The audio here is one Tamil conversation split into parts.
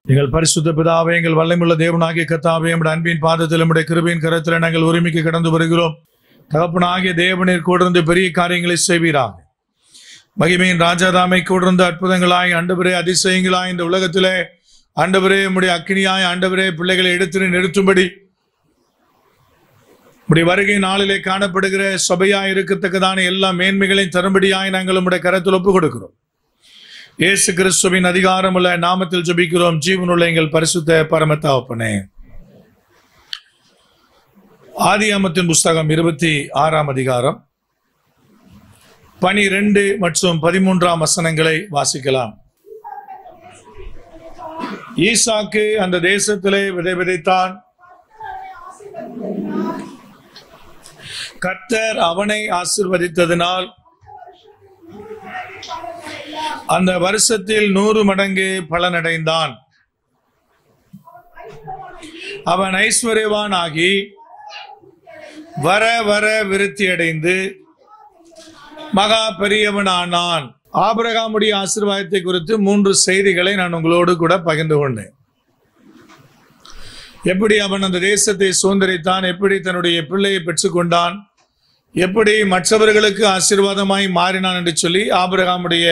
எங்கள் பரிசுத்த பிதாவே, எங்கள் வல்லமையுள்ள தேவனாகிய கர்த்தாவே, நம்முடைய அன்பின் பாதத்தில் நம்முடைய கிருபையின் கரத்தில் நாங்கள் உரிமைக்கு கடந்து வருகிறோம். தகப்பனாகிய தேவனீர் கூடிருந்து பெரிய காரியங்களை செய்வீராக. மகிமையின் ராஜாதாமை கூடிருந்து அற்புதங்களாய் ஆண்டவரே, அதிசயங்களாய் இந்த உலகத்திலே ஆண்டவரே நம்முடைய அக்கினியாய் ஆண்டவரே பிள்ளைகளை எடுத்து நிறுத்தும்படி நம்முடைய வருகை நாளிலே காணப்படுகிற சபையாய் இருக்கத்தக்கதான எல்லா மேன்மைகளையும் தரும்படியாய் நாங்கள் நம்முடைய கரத்தில் ஒப்புக் கொடுக்கிறோம். இயேசு கிறிஸ்துவின் அதிகாரமுள்ள நாமத்தில் ஜெபிக்கிறோம் ஜீவனுள்ள எங்கள் பரிசுத்த பரம தகப்பனே. ஆதியாகமத்தின் புஸ்தகம் 26ஆம் அதிகாரம் 12 மற்றும் 13ஆம் வசனங்களை வாசிக்கலாம். ஈசாக்கு அந்த தேசத்திலே விதை விதைத்தான். கர்த்தர் அவனை ஆசீர்வதித்ததினால் அந்த வருஷத்தில் 100 மடங்கு பலனடைந்தான். அவன் ஐஸ்வர்யவான் ஆகி வர வர விருத்தி அடைந்து மகா பெரியவனானான். ஆபிரகாமுடைய ஆசீர்வாதத்தை குறித்து 3 செய்திகளை நான் உங்களோடு கூட பகிர்ந்து கொண்டேன். எப்படி அவன் அந்த தேசத்தை சுதந்திரித்தான், எப்படி தன்னுடைய பிள்ளையை பெற்றுக்கொண்டான், எப்படி மற்றவர்களுக்கு ஆசீர்வாதமாய் மாறினான் என்று சொல்லி ஆபிரகாமுடைய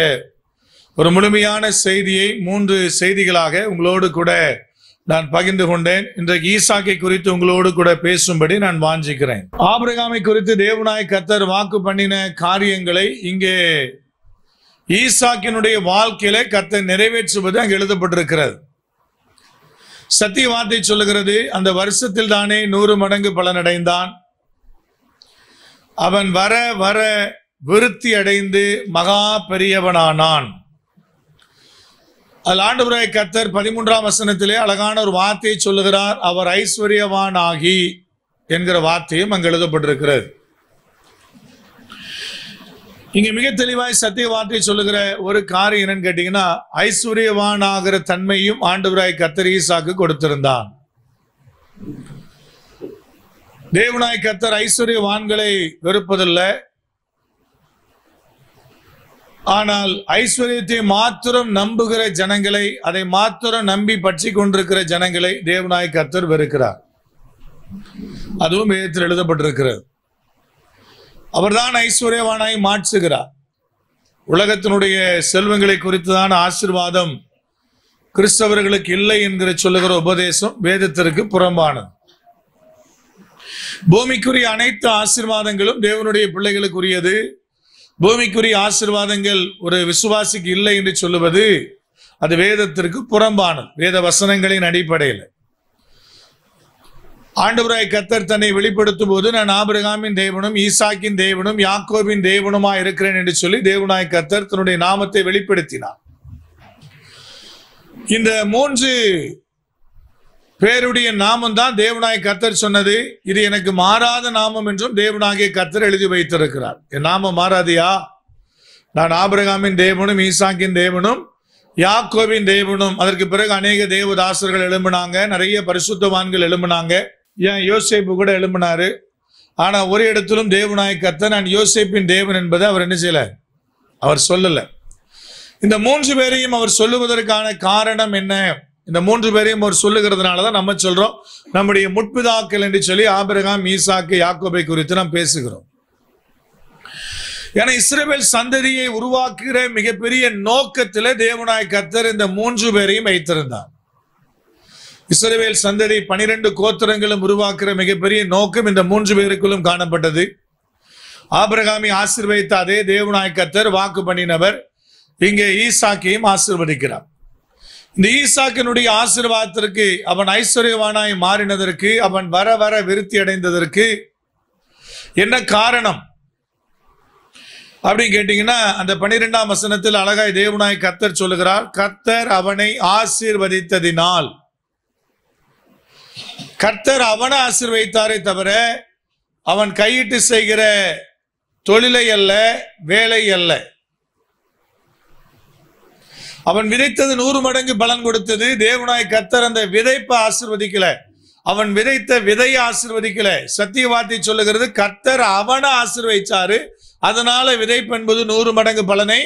ஒரு முழுமையான செய்தியை 3 செய்திகளாக உங்களோடு கூட நான் பகிர்ந்து கொண்டேன். இன்றைக்கு ஈசாக்கை குறித்து உங்களோடு கூட பேசும்படி நான் வாஞ்சிக்கிறேன். ஆபிரகாமை குறித்து தேவனாய் கர்த்தர் வாக்கு பண்ணின காரியங்களை இங்கே ஈசாக்கினுடைய வாழ்க்கையில கர்த்தர் நிறைவேற்றுவது அங்கு எழுதப்பட்டிருக்கிறது. சத்திய வார்த்தை சொல்லுகிறது, அந்த வருஷத்தில் தானே 100 மடங்கு பலனடைந்தான். அவன் வர வர விருத்தி அடைந்து மகா பெரியவனானான். அதில் ஆண்டவராகிய கர்த்தர் 13ஆம் வசனத்திலே அழகான ஒரு வார்த்தையை சொல்லுகிறார். அவர் ஐஸ்வர்யவான் ஆகி என்கிற வார்த்தையும் அங்கு எழுதப்பட்டிருக்கிறது. இங்க மிக தெளிவாய் சத்திய வார்த்தை சொல்லுகிற ஒரு காரியம் என்னன்னு கேட்டீங்கன்னா, ஐஸ்வர்யவான் ஆகிற தன்மையும் ஆண்டவராகிய கர்த்தர் ஈசாக்கு கொடுத்திருந்தான். தேவனாகிய கர்த்தர் ஐஸ்வர்யவான்களை வெறுப்பதில்லை. ஆனால் ஐஸ்வர்யத்தை மாத்திரம் நம்புகிற ஜனங்களை, அதை மாத்திரம் நம்பி பற்றி கொண்டிருக்கிற ஜனங்களை தேவனாகிய கர்த்தர் வெறுக்கிறார். அதுவும் வேதத்தில் எழுதப்பட்டிருக்கிறது. அவர்தான் ஐஸ்வர்யவானாய் மாற்றுகிறார். உலகத்தினுடைய செல்வங்களை குறித்துதான் ஆசீர்வாதம் கிறிஸ்தவர்களுக்கு இல்லை என்கிற சொல்லுகிற உபதேசம் வேதத்திற்கு புறம்பானது. பூமிக்குரிய அனைத்து ஆசீர்வாதங்களும் தேவனுடைய பிள்ளைகளுக்குரியது. பூமிக்குரிய ஆசீர்வாதங்கள் ஒரு விசுவாசிக்கு இல்லை என்று சொல்லுவது அது வேதத்திற்கு புறம்பானது. வேத வசனங்களின் அடிப்படையில் ஆண்டவராகிய கர்த்தர் தன்னை வெளிப்படுத்தும் போது, நான் ஆபிரகாமின் தேவனும் ஈசாக்கின் தேவனும் யாக்கோபின் தேவனுமா இருக்கிறேன் என்று சொல்லி தேவனாகிய கர்த்தர் தன்னுடைய நாமத்தை வெளிப்படுத்தினார். இந்த 3 பேருடைய நாமம் தான் தேவனாகிய கர்த்தர் சொன்னது. இது எனக்கு மாறாத நாமம் என்றும் தேவனாகிய கர்த்தர் எழுதி வைத்திருக்கிறார். என் நாமம் மாறாதியா? நான் ஆபிரகாமின் தேவனும் ஈசாக்கின் தேவனும் யாக்கோபின் தேவனும். அதற்கு பிறகு அநேக தேவதாசர்கள் எழும்பினாங்க, நிறைய பரிசுத்தவான்கள் எழும்பினாங்க. ஏன் யோசேப்பு கூட எழும்பினாரு. ஆனா ஒரு இடத்திலும் தேவனாகிய கர்த்தர் நான் யோசேப்பின் தேவன் என்பதை அவர் என்ன செய்யல, அவர் சொல்லல. இந்த 3 பேரையும் அவர் சொல்லுவதற்கான காரணம் என்ன? இந்த 3 பேரையும் அவர் சொல்லுகிறதுனாலதான் நம்ம சொல்றோம் நம்முடைய முற்பிதாக்கள் என்று சொல்லி ஆபிரகாம், ஈசாக்கு, யாக்கோபை குறித்து நாம் பேசுகிறோம். ஏன்னா இஸ்ரவேல் சந்ததியை உருவாக்குகிற மிகப்பெரிய நோக்கத்திலே தேவனாகிய கர்த்தர் இந்த 3 பேரையும் வைத்திருந்தார். இஸ்ரவேல் சந்ததி 12 கோத்திரங்களும் உருவாக்குற மிகப்பெரிய நோக்கம் இந்த 3 பேருக்குள்ளும் காணப்பட்டது. ஆபிரகாமை ஆசீர்வதித்த அதே தேவனாகிய கர்த்தர் வாக்கு பண்ணினவர் இங்கே ஈசாக்கையும் ஆசீர்வதிக்கிறார். இந்த ஈசாக்கினுடைய ஆசீர்வாதத்திற்கு, அவன் ஐஸ்வர்யவானாய் மாறினதற்கு, அவன் வர வர விருத்தி அடைந்ததற்கு என்ன காரணம் அப்படின்னு கேட்டீங்கன்னா, அந்த 12ஆம் வசனத்தில் அழகாய் தேவனாகிய கர்த்தர் சொல்லுகிறார், கர்த்தர் அவனை ஆசீர்வதித்ததினால். கர்த்தர் அவனை ஆசீர்வதித்தாரே தவிர அவன் கையிட்டு செய்கிற தொழிலை அல்ல, வேலை அல்ல. அவன் விதைத்தது 100 மடங்கு பலன் கொடுத்தது. தேவனாகிய கர்த்தர் அந்த விதைப்பை ஆசீர்வதிக்கல, அவன் விதைத்த விதையை ஆசீர்வதிக்கல. சத்திய வார்த்தை சொல்லுகிறது, கர்த்தர் அவனை ஆசீர்வதிச்சாரு, அதனால விதைப்பு என்பது 100 மடங்கு பலனை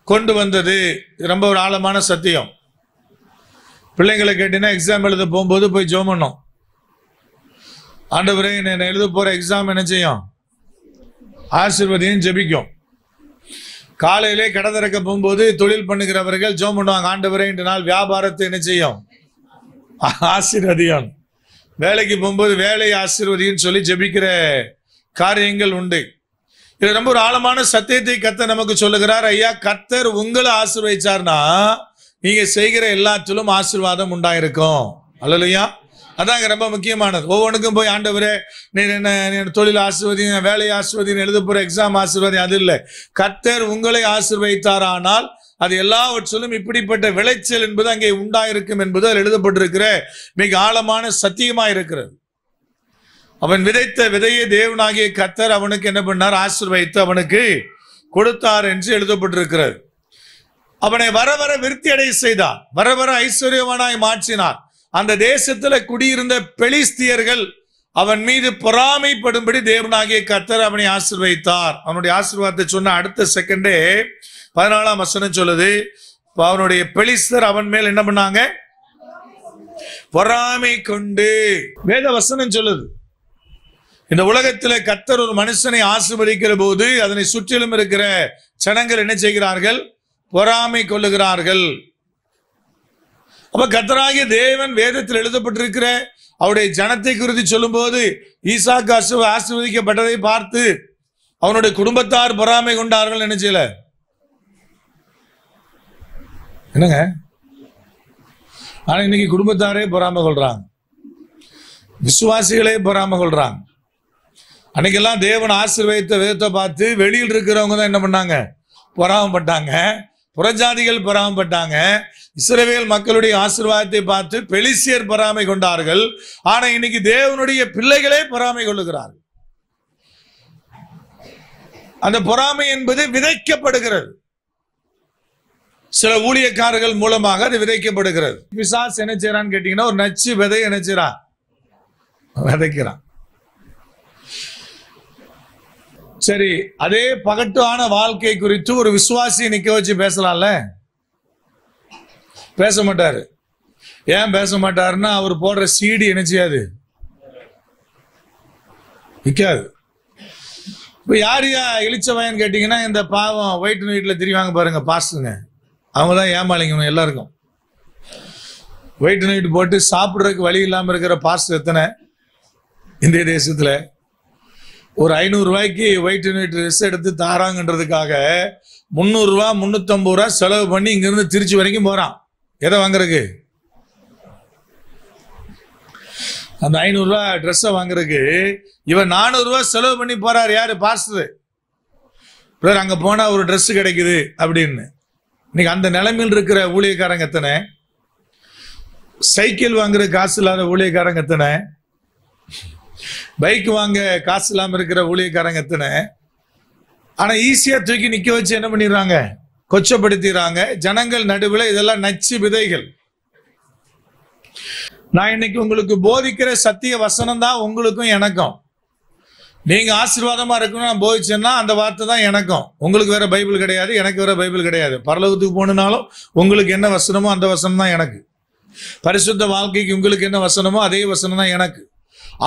கொண்டு வந்தது. ரொம்ப ஒரு ஆழமான சத்தியம். பிள்ளைங்களை கேட்டீங்கன்னா எக்ஸாம் எழுத போகும்போது போய் ஜெபம் பண்ணோம். ஆண்டவரே நான் எழுத போற எக்ஸாம் என்ன செய்யும், ஆசீர்வதியும் ஜெபிக்கும். காலையிலே கடை திறக்க போகும்போது தொழில் பண்ணுகிறவர்கள் ஜெபம் பண்ணுவாங்க, ஆண்டவரே இன்று நாள் வியாபாரத்தை என்ன செய்யும், ஆசீர்வதியும். வேலைக்கு போகும்போது வேலையை ஆசீர்வதின்னு சொல்லி ஜெபிக்கிற காரியங்கள் உண்டு. இது ரொம்ப ஒரு ஆழமான சத்தியத்தை கர்த்தர் நமக்கு சொல்லுகிறார். ஐயா, கர்த்தர் உங்களை ஆசீர்வதிச்சார்னா நீங்க செய்கிற எல்லாத்திலும் ஆசீர்வாதம் உண்டாயிருக்கும். அல்லேலூயா. அதாங்க ரொம்ப முக்கியமானது. ஒவ்வொன்றுக்கும் போய் ஆண்டவரே நீ என்ன தொழில் ஆசீர்வதிங்க, வேலையை ஆசீர்வதிங்க, எழுத போற எக்ஸாம் ஆசீர்வதி, அது இல்லை. கர்த்தர் உங்களை ஆசீர்வதித்தாரானால் அது எல்லாவற்றிலும் இப்படிப்பட்ட விளைச்சல் என்பது அங்கே உண்டாயிருக்கும் என்பது அதில் எழுதப்பட்டிருக்கிற மிக ஆழமான சத்தியமா இருக்கிறது. அவன் விதைத்த விதையை தேவனாகிய கர்த்தர் அவனுக்கு என்ன பண்ணார், ஆசீர்வதித்து அவனுக்கு கொடுத்தார் என்று எழுதப்பட்டிருக்கிறது. அவனை வர வர விருத்தி அடைய செய்தார், வர வர ஐஸ்வர்யவானாய் மாற்றினார். அந்த தேசத்துல குடியிருந்த பெலிஸ்தியர்கள் அவன் மீது பொறாமைப்படும்படி தேவனாகிய கர்த்தர் அவனை ஆசீர்வதித்தார். அவனுடைய ஆசீர்வாதத்தை சொன்ன அடுத்த செகண்டே 14ஆம் வசனம் சொல்லுது, அவனுடைய பெலிஸ்தர் அவன் மேல் என்ன பண்ணாங்க, பொறாமை கொண்டு. வேத வசனம் சொல்லுது, இந்த உலகத்துல கர்த்தர் ஒரு மனுஷனை ஆசீர்வதிக்கிற போது அதனை சுற்றிலும் இருக்கிற ஜனங்கள் என்ன செய்கிறார்கள், பொறாமை கொள்ளுகிறார்கள். அப்ப கர்த்தராகிய தேவன் வேதத்தில் எழுதப்பட்டிருக்கிற அவருடைய ஜனத்தை குறித்து சொல்லும் போது ஈசாக்கு ஆசீர்வதிக்கப்பட்டதை பார்த்து அவனுடைய குடும்பத்தார் பொறாமை கொண்டார்கள். என்ன செய்யல, என்னங்க, ஆனா இன்னைக்கு குடும்பத்தாரே பொறாமை கொள்றாங்க, விசுவாசிகளே பொறாமை கொள்றாங்க. அன்னைக்கெல்லாம் தேவன் ஆசீர்வதித்த விதத்தை பார்த்து வெளியில் இருக்கிறவங்க தான் என்ன பண்ணாங்க, பொறாமப்பட்டாங்க. புறஜாதிகள் பொறாமப்பட்டாங்க. இஸ்ரவேல் மக்களுடைய ஆசீர்வாதத்தை பார்த்து பெலிஸ்தியர் பொறாமை கொண்டார்கள். ஆனா இன்னைக்கு தேவனுடைய பிள்ளைகளே பொறாமை கொள்ளுகிறார்கள். அந்த பொறாமை என்பது விதைக்கப்படுகிறது. சில ஊழியக்காரர்கள் மூலமாக அது விதைக்கப்படுகிறது. பிசாசு என்ன செய்யறான்னு கேட்டீங்கன்னா, ஒரு நச்சு விதை என்ன செய்யறான், விதைக்கிறான். சரி, அதே பகட்டான வாழ்க்கை குறித்து ஒரு விசுவாசியை நிக்க வச்சு பேசலாம்ல? பேச மாட்டாரு. ஏன் பேச மாட்டாருன்னா, அவர் போடுற சீடி என்ன செய்யாது, விற்காது. இப்ப யாரையா இழிச்சவன் கேட்டீங்கன்னா, இந்த பாவம் ஒயிட் நைட்ல திரிவாங்க பாருங்க பாஸ்டுங்க, அவங்க தான் ஏமாளிங்க. எல்லாருக்கும் ஒயிட் நைட் போட்டு சாப்பிட்றதுக்கு வழி இல்லாம இருக்கிற பாஸ்ட் எத்தனை இந்திய தேசத்துல. ஒரு 500 ரூபாய்க்கு ஒயிட் நைட் ட்ரெஸ் எடுத்து தாராங்கன்றதுக்காக 300 ரூபா 350 ரூபா செலவு பண்ணி இங்க இருந்து திருச்சி வரைக்கும் போறான். எதை வாங்குறதுக்கு? அந்த 500 ரூபா ட்ரெஸ்ஸை வாங்குறதுக்கு இவன் 400 ரூபா செலவு பண்ணி போறாரு. யாரு? பாஸ்டர். அங்க போனா ஒரு ட்ரெஸ் கிடைக்குது அப்படின்னு. இன்னைக்கு அந்த நிலைமையில் இருக்கிற ஊழியக்காரங்க எத்தனை? சைக்கிள் வாங்குற காசு இல்லாத ஊழியக்காரங்க எத்தனை? பைக் வாங்க காசு இல்லாம இருக்கிற ஊழியக்காரங்க எத்தனை? ஆனா ஈஸியா தூக்கி நிக்க வச்சு என்ன பண்ணிடுறாங்க, கொச்சப்படுத்திடுறாங்க. ஜனங்கள் நடுவில் இதெல்லாம் நச்சு விதைகள். நான் இன்னைக்கு உங்களுக்கு போதிக்கிற சத்திய வசனம் தான் உங்களுக்கும் எனக்கும். நீங்க ஆசீர்வாதமா இருக்கணும் நான் போதிச்சேன்னா அந்த வார்த்தை தான் எனக்கும். உங்களுக்கு வேற பைபிள் கிடையாது, எனக்கு வேற பைபிள் கிடையாது. பரலோகத்துக்கு போனாலும் உங்களுக்கு என்ன வசனமோ அந்த வசனம் தான் எனக்கு. பரிசுத்த வாழ்க்கைக்கு உங்களுக்கு என்ன வசனமோ அதே வசனம் தான் எனக்கு.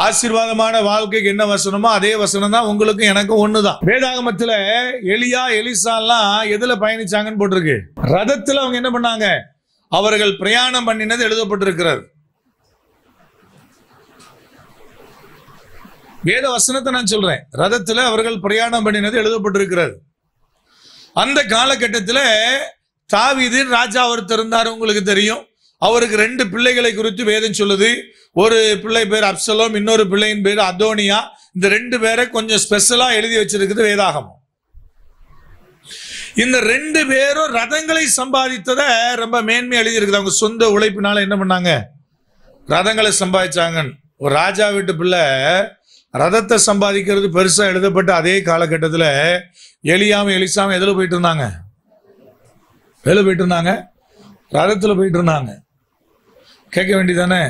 ஆசீர்வாதமான வாழ்க்கைக்கு என்ன வசனமோ அதே வசனம் தான் உங்களுக்கும் எனக்கும் ஒண்ணுதான். வேதாகமத்துல எலியா எலிசா எல்லாம் எதுல பயணிச்சாங்கன்னு போட்டிருக்கு, ரதத்துல அவங்க என்ன பண்ணாங்க, அவர்கள் பிரயாணம் பண்ணினது எழுதப்பட்டிருக்கிறது. வேத வசனத்தை நான் சொல்றேன், ரதத்துல அவர்கள் பிரயாணம் பண்ணினது எழுதப்பட்டிருக்கிறது. அந்த காலகட்டத்தில் தாவீது ராஜா ஒருத்தர் இருந்தார், உங்களுக்கு தெரியும். அவருக்கு 2 பிள்ளைகளை குறித்து வேதம் சொல்லுது. ஒரு பிள்ளை பேர் அப்சலோம், இன்னொரு பிள்ளையின் பேர் அதோனியா. இந்த 2 பேரை கொஞ்சம் ஸ்பெஷலா எழுதி வச்சிருக்குது வேதாகமம். இந்த 2 பேரும் ரதங்களை சம்பாதித்ததை ரொம்ப மேன்மை எழுதி இருக்குது. அவங்க சொந்த உழைப்பினால என்ன பண்ணாங்க, ரதங்களை சம்பாதிச்சாங்க. ஒரு ராஜா வீட்டு பிள்ளை ரதத்தை சம்பாதிக்கிறது பெருசா எழுதப்பட்ட அதே காலகட்டத்தில் எலியாவும் எலிசாவும் எதுல போயிட்டு இருந்தாங்க, ரதத்துல போயிட்டு இருந்தாங்க. கேட்க வேண்டியதானே?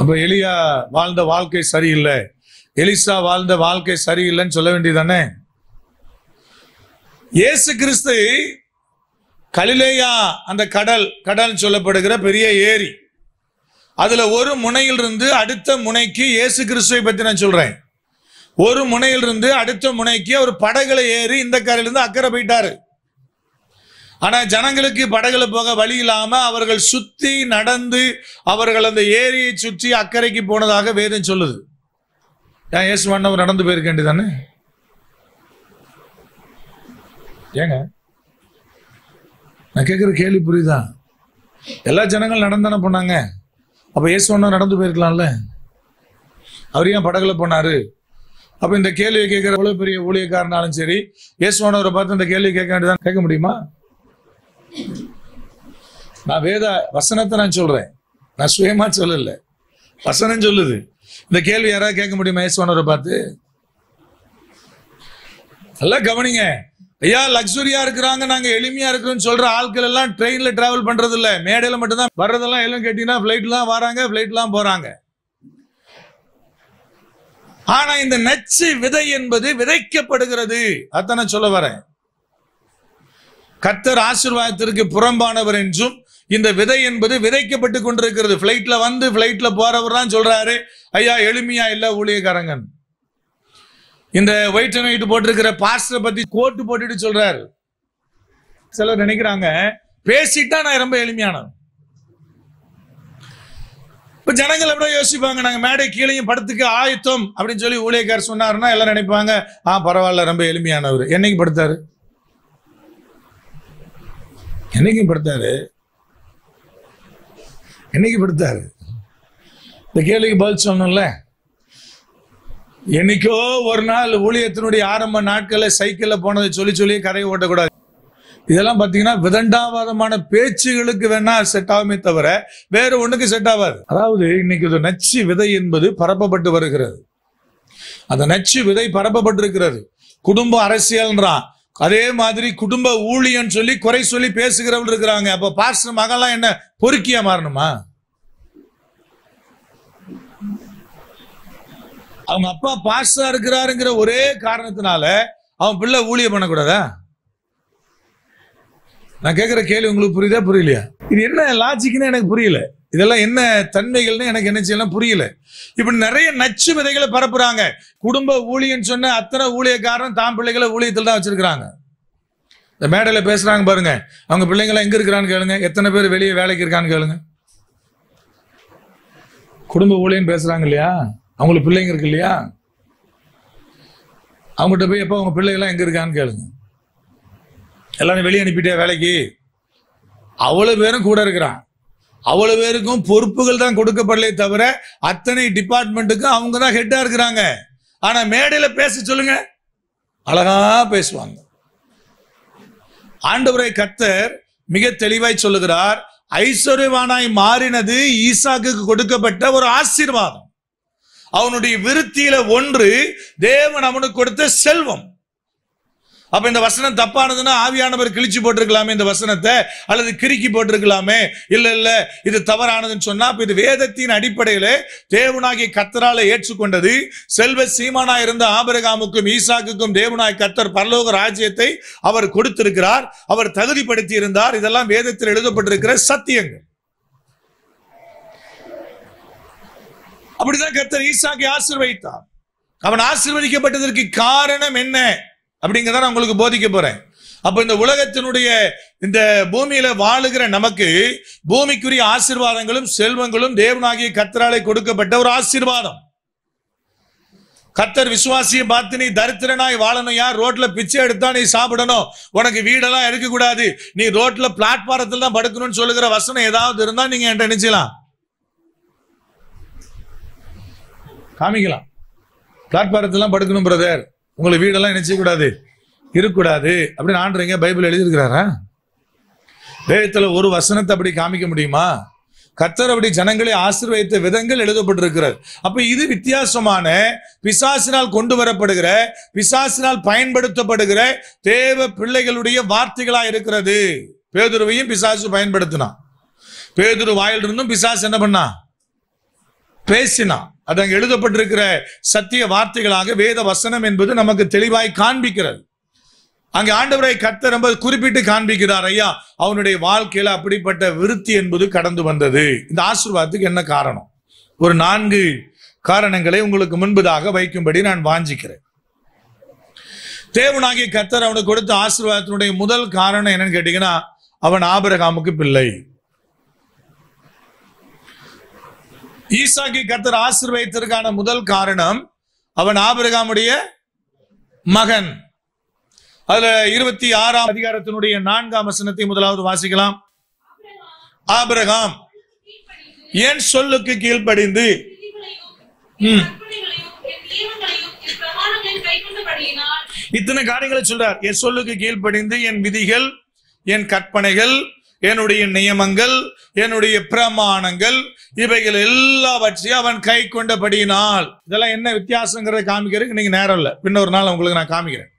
அப்ப எலியா வாழ்ந்த வாழ்க்கை சரியில்லை, எலிசா வாழ்ந்த வாழ்க்கை சரியில்லைன்னு சொல்ல வேண்டியதானே? இயேசு கிறிஸ்து கலிலேயா அந்த கடல் சொல்லப்படுகிற பெரிய ஏரி, அதுல ஒரு முனையிலிருந்து அடுத்த முனைக்கு இயேசு கிறிஸ்துவை பத்தி நான் சொல்றேன். ஒரு முனையிலிருந்து அடுத்த முனைக்கு அவர் படகுல ஏறி இந்த கரையிலிருந்து அக்கறை போயிட்டாரு. ஆனா ஜனங்களுக்கு படகுல போக வழி இல்லாம அவர்கள் சுத்தி நடந்து அவர்கள் அந்த ஏரியை சுற்றி அக்கறைக்கு போனதாக வேதம் சொல்லுது. ஏன் இயேசுவானவர் நடந்து போயிருக்க வேண்டியதானே? ஏங்க நான் கேட்கிற கேள்வி புரியுதா? எல்லா ஜனங்கள் நடந்தானே போனாங்க. அப்ப இயேசுவானவர் நடந்து போயிருக்கலாம்ல, அவர் ஏன் படகுல போனாரு? அப்ப இந்த கேள்வியை கேட்கிற எவ்வளவு பெரிய ஊழியக்காரனாலும் சரி, இயேசுவானவரை பார்த்து இந்த கேள்வி கேட்க வேண்டியதான். கேட்க முடியுமா? நான் வேத வசனத்தை நான் சொல்றேன், நான் சுயமா சொல்லல, வசனம் சொல்லுது. இந்த கேள்வி யாராவது கேட்க முடியுமா இயேசுவானவரை பார்த்து? நல்லா கவனிங்க ஐயா. லக்ஸுரியா இருக்கிறாங்க, நாங்க எளிமையா இருக்கிறோம்னு சொல்ற ஆட்கள் எல்லாம் ட்ரெயின்ல டிராவல் பண்றது இல்ல, மேடையில மட்டும்தான் வர்றதெல்லாம். எல்லாம் கேட்டீங்கன்னா பிளைட்லாம் வராங்க, பிளைட்லாம் போறாங்க. ஆனா இந்த நச்சு விதை என்பது விதைக்கப்படுகிறது. அதான் நான் சொல்ல வரேன். கர்த்தர் ஆசீர்வாதத்திற்கு புறம்பானவர் என்றும் இந்த விதை என்பது விதைக்கப்பட்டு கொண்டிருக்கிறது. பிளைட்ல வந்து பிளைட்ல போறவர் தான் சொல்றாரு, ஐயா எளிமையா இல்ல ஊழியக்காரங்க. இந்த ஒயிட் அண்ட் ஒயிட் போட்டிருக்கிற பாஸ்டரை பத்தி கோட்டு போட்டுட்டு சொல்றாரு. சிலர் நினைக்கிறாங்க பேசிட்டா நான் ரொம்ப எளிமையானவன். இப்ப ஜனங்கள் எப்படியோ யோசிப்பாங்க, நாங்க மேடை கீழையும் படத்துக்கு ஆயத்தம் அப்படின்னு சொல்லி ஊழியக்காரர் சொன்னாருன்னா எல்லாம் நினைப்பாங்க, பரவாயில்ல ரொம்ப எளிமையானவர். என்னைக்கு படுத்தாரு? என்னைக்கும் படுத்தாரு? என்னைக்கு படுத்தாரு? இந்த கேள்விக்கு பதில் சொல்லணும்ல. என்னைக்கோ ஒரு நாள் ஊழியத்தினுடைய ஆரம்ப நாட்கள்ல சைக்கிள்ல போனதை சொல்லி கரையை ஓட்டக்கூடாது. இதெல்லாம் பாத்தீங்கன்னா விதண்டாவாதமான பேச்சுகளுக்கு வேணா செட் ஆகுமே தவிர வேற ஒண்ணுக்கு செட் ஆகாது. அதாவது இன்னைக்கு ஒரு நச்சு விதை என்பது பரப்பப்பட்டு வருகிறது. அந்த நச்சு விதை பரப்பப்பட்டிருக்கிறது. குடும்ப அரசியல்ன்றான், அதே மாதிரி குடும்ப ஊழியன்னு சொல்லி குறை சொல்லி பேசுகிறவங்க இருக்கிறாங்க. அப்ப பாஸ்டர் மகன்லாம் என்ன பொறுக்கியா மாறணுமா? அவங்க அப்பா பாஸ்டரா இருக்கிறாருங்கிற ஒரே காரணத்தினால அவன் பிள்ளை ஊழியம் பண்ணக்கூடாதா? நான் கேட்கிற கேள்வி உங்களுக்கு புரியுதா புரியலையா? இது என்ன லாஜிக்னு எனக்கு புரியல. இதெல்லாம் என்ன தன்மைகள்னு எனக்கு என்ன செய்யலாம் புரியல. இப்படி நிறைய நச்சு விதைகளை பரப்புறாங்க. குடும்ப ஊழியன்னு சொன்ன அத்தனை ஊழியக்காரன் தாம் பிள்ளைகளை ஊழியத்தில் தான் வச்சிருக்கிறாங்க. இந்த மேடையில பேசுறாங்க பாருங்க, அவங்க பிள்ளைங்க எங்க இருக்கிறான்னு கேளுங்க. எத்தனை பேர் வெளியே வேலைக்கு இருக்கான்னு கேளுங்க. குடும்ப ஊழியன்னு பேசுறாங்க இல்லையா, அவங்களுக்கு பிள்ளைங்க இருக்கு இல்லையா, அவங்ககிட்ட போய் எப்போ அவங்க பிள்ளைகள்லாம் எங்க இருக்கான்னு கேளுங்க. எல்லாரும் வெளியே அனுப்பிட்டே வேலைக்கு, அவ்வளவு பேரும் கூட இருக்கிறான். அவ்வளவு பேருக்கும் பொறுப்புகள் தான் கொடுக்கப்படலே தவிர அத்தனை டிபார்ட்மெண்ட்டுக்கும் அவங்க தான் ஹெட்டா இருக்கிறாங்க. ஆனா மேடையில பேச சொல்லுங்க, அழகா பேசுவாங்க. ஆண்டவரை கர்த்தர் மிக தெளிவாய் சொல்லுகிறார், ஐஸ்வர்யவானாய் மாறினது ஈசாக்கு கொடுக்கப்பட்ட ஒரு ஆசீர்வாதம். அவனுடைய விருத்தியில ஒன்று தேவன் அவனுக்கு கொடுத்த செல்வம். அப்ப இந்த வசனம் தப்பானதுன்னா ஆவியானவர் கிழிச்சு போட்டிருக்கலாமே இந்த வசனத்தை, அல்லது கிறுக்கி போட்டிருக்கலாமே. இல்ல இது தவறானதுன்னு சொன்னா இது வேதத்தின் அடிப்படையில தேவனாகிய கர்த்தரால ஏற்றுக்கொண்டது. செல்வ சீமானா இருந்த ஆபிரகாமுக்கும் ஈசாக்குக்கும் தேவனாய் கர்த்தர் பரலோக ராஜ்யத்தை அவர் கொடுத்திருக்கிறார், அவர் தகுதிப்படுத்தி இருந்தார். இதெல்லாம் வேதத்தில் எழுதப்பட்டிருக்கிற சத்தியங்கள். அப்படிதான் கர்த்தர் ஈசாக்கை ஆசீர்வதித்தார். அவன் ஆசீர்வதிக்கப்பட்டதற்கு காரணம் என்ன அப்படிங்கிறத நான் உங்களுக்கு போதிக்க போறேன். அப்ப இந்த உலகத்தினுடைய இந்த பூமியில வாழுகிற நமக்கு பூமிக்குரிய ஆசீர்வாதங்களும் செல்வங்களும் தேவனாகிய கர்த்தராலே கொடுக்கப்பட்ட ஒரு ஆசீர்வாதம். கர்த்தர் விசுவாசியை பார்த்து நீ தரித்திரனாய் வாழணும், யார் ரோட்ல பிச்சை எடுத்தா நீ சாப்பிடணும், உனக்கு வீடெல்லாம் இருக்க கூடாது, நீ ரோட்ல பிளாட்பாரத்தில் தான் படுக்கணும்னு சொல்லுகிற வசனம் ஏதாவது இருந்தா நீங்க என்கிட்ட நினைச்சலாம், காமிக்கலாம். பிளாட்பாரத்தில் படுக்கணும் பிரதர், உங்களை வீடெல்லாம் நினைச்ச கூடாது, இருக்கக்கூடாது அப்படின்னு ஆண்டவங்க பைபிள் எழுதியிருக்கிறாரா? வேதத்துல ஒரு வசனத்தை அப்படி காமிக்க முடியுமா? கர்த்தர் அப்படி ஜனங்களை ஆசீர்வதித்த விதங்கள் எழுதப்பட்டிருக்கிறது. அப்ப இது வித்தியாசமான பிசாசினால் கொண்டு வரப்படுகிற, பிசாசினால் பயன்படுத்தப்படுகிற தேவ பிள்ளைகளுடைய வார்த்தைகளா இருக்கிறது. பேதுருவையும் பிசாசு பயன்படுத்தினான். பேதுரு வாயிலிருந்தும் பிசாசு என்ன பண்ணா? பேசினான். அது அங்க எழுதப்பட்டிருக்கிற சத்திய வார்த்தைகளாக வேத வசனம் என்பது நமக்கு தெளிவாய் காண்பிக்கிறது. அங்கே ஆண்டவரை கர்த்தர் ரொம்ப குறிப்பிட்டு காண்பிக்கிறார். ஐயா, அவனுடைய வாழ்க்கையில அப்படிப்பட்ட விருத்தி என்பது கடந்து வந்தது. இந்த ஆசீர்வாதத்துக்கு என்ன காரணம்? ஒரு 4 காரணங்களை உங்களுக்கு முன்பதாக வைக்கும்படி நான் வாஞ்சிக்கிறேன். தேவனாகிய கர்த்தர் அவனுக்கு கொடுத்த ஆசீர்வாதத்தினுடைய முதல் காரணம் என்னன்னு கேட்டீங்கன்னா, அவன் ஆபிரகாமுக்கு பிள்ளை. ஈசாக்கை கர்த்தர் ஆசீர்வதித்ததற்கான முதல் காரணம் அவன் ஆபிரகாமுடைய மகன். அதுல 26ஆம் அதிகாரத்தினுடைய 4ஆம் வசனத்தை முதலாவது வாசிக்கலாம். ஆபிரகாம் என் சொல்லுக்கு கீழ்ப்படிந்து இத்தனை காரியங்களை சொல்றார். என் சொல்லுக்கு கீழ்ப்படிந்து என் விதிகள், என் கற்பனைகள், என்னுடைய நியமங்கள், என்னுடைய பிரமாணங்கள், இவைகள் எல்லாவற்றையும் அவன் கை கொண்டபடியினால். இதெல்லாம் என்ன வித்தியாசங்கிறத காமிக்கிறதுக்கு நீங்க நேரம் இல்லை, இன்னொரு நாள் உங்களுக்கு நான் காமிக்கிறேன்.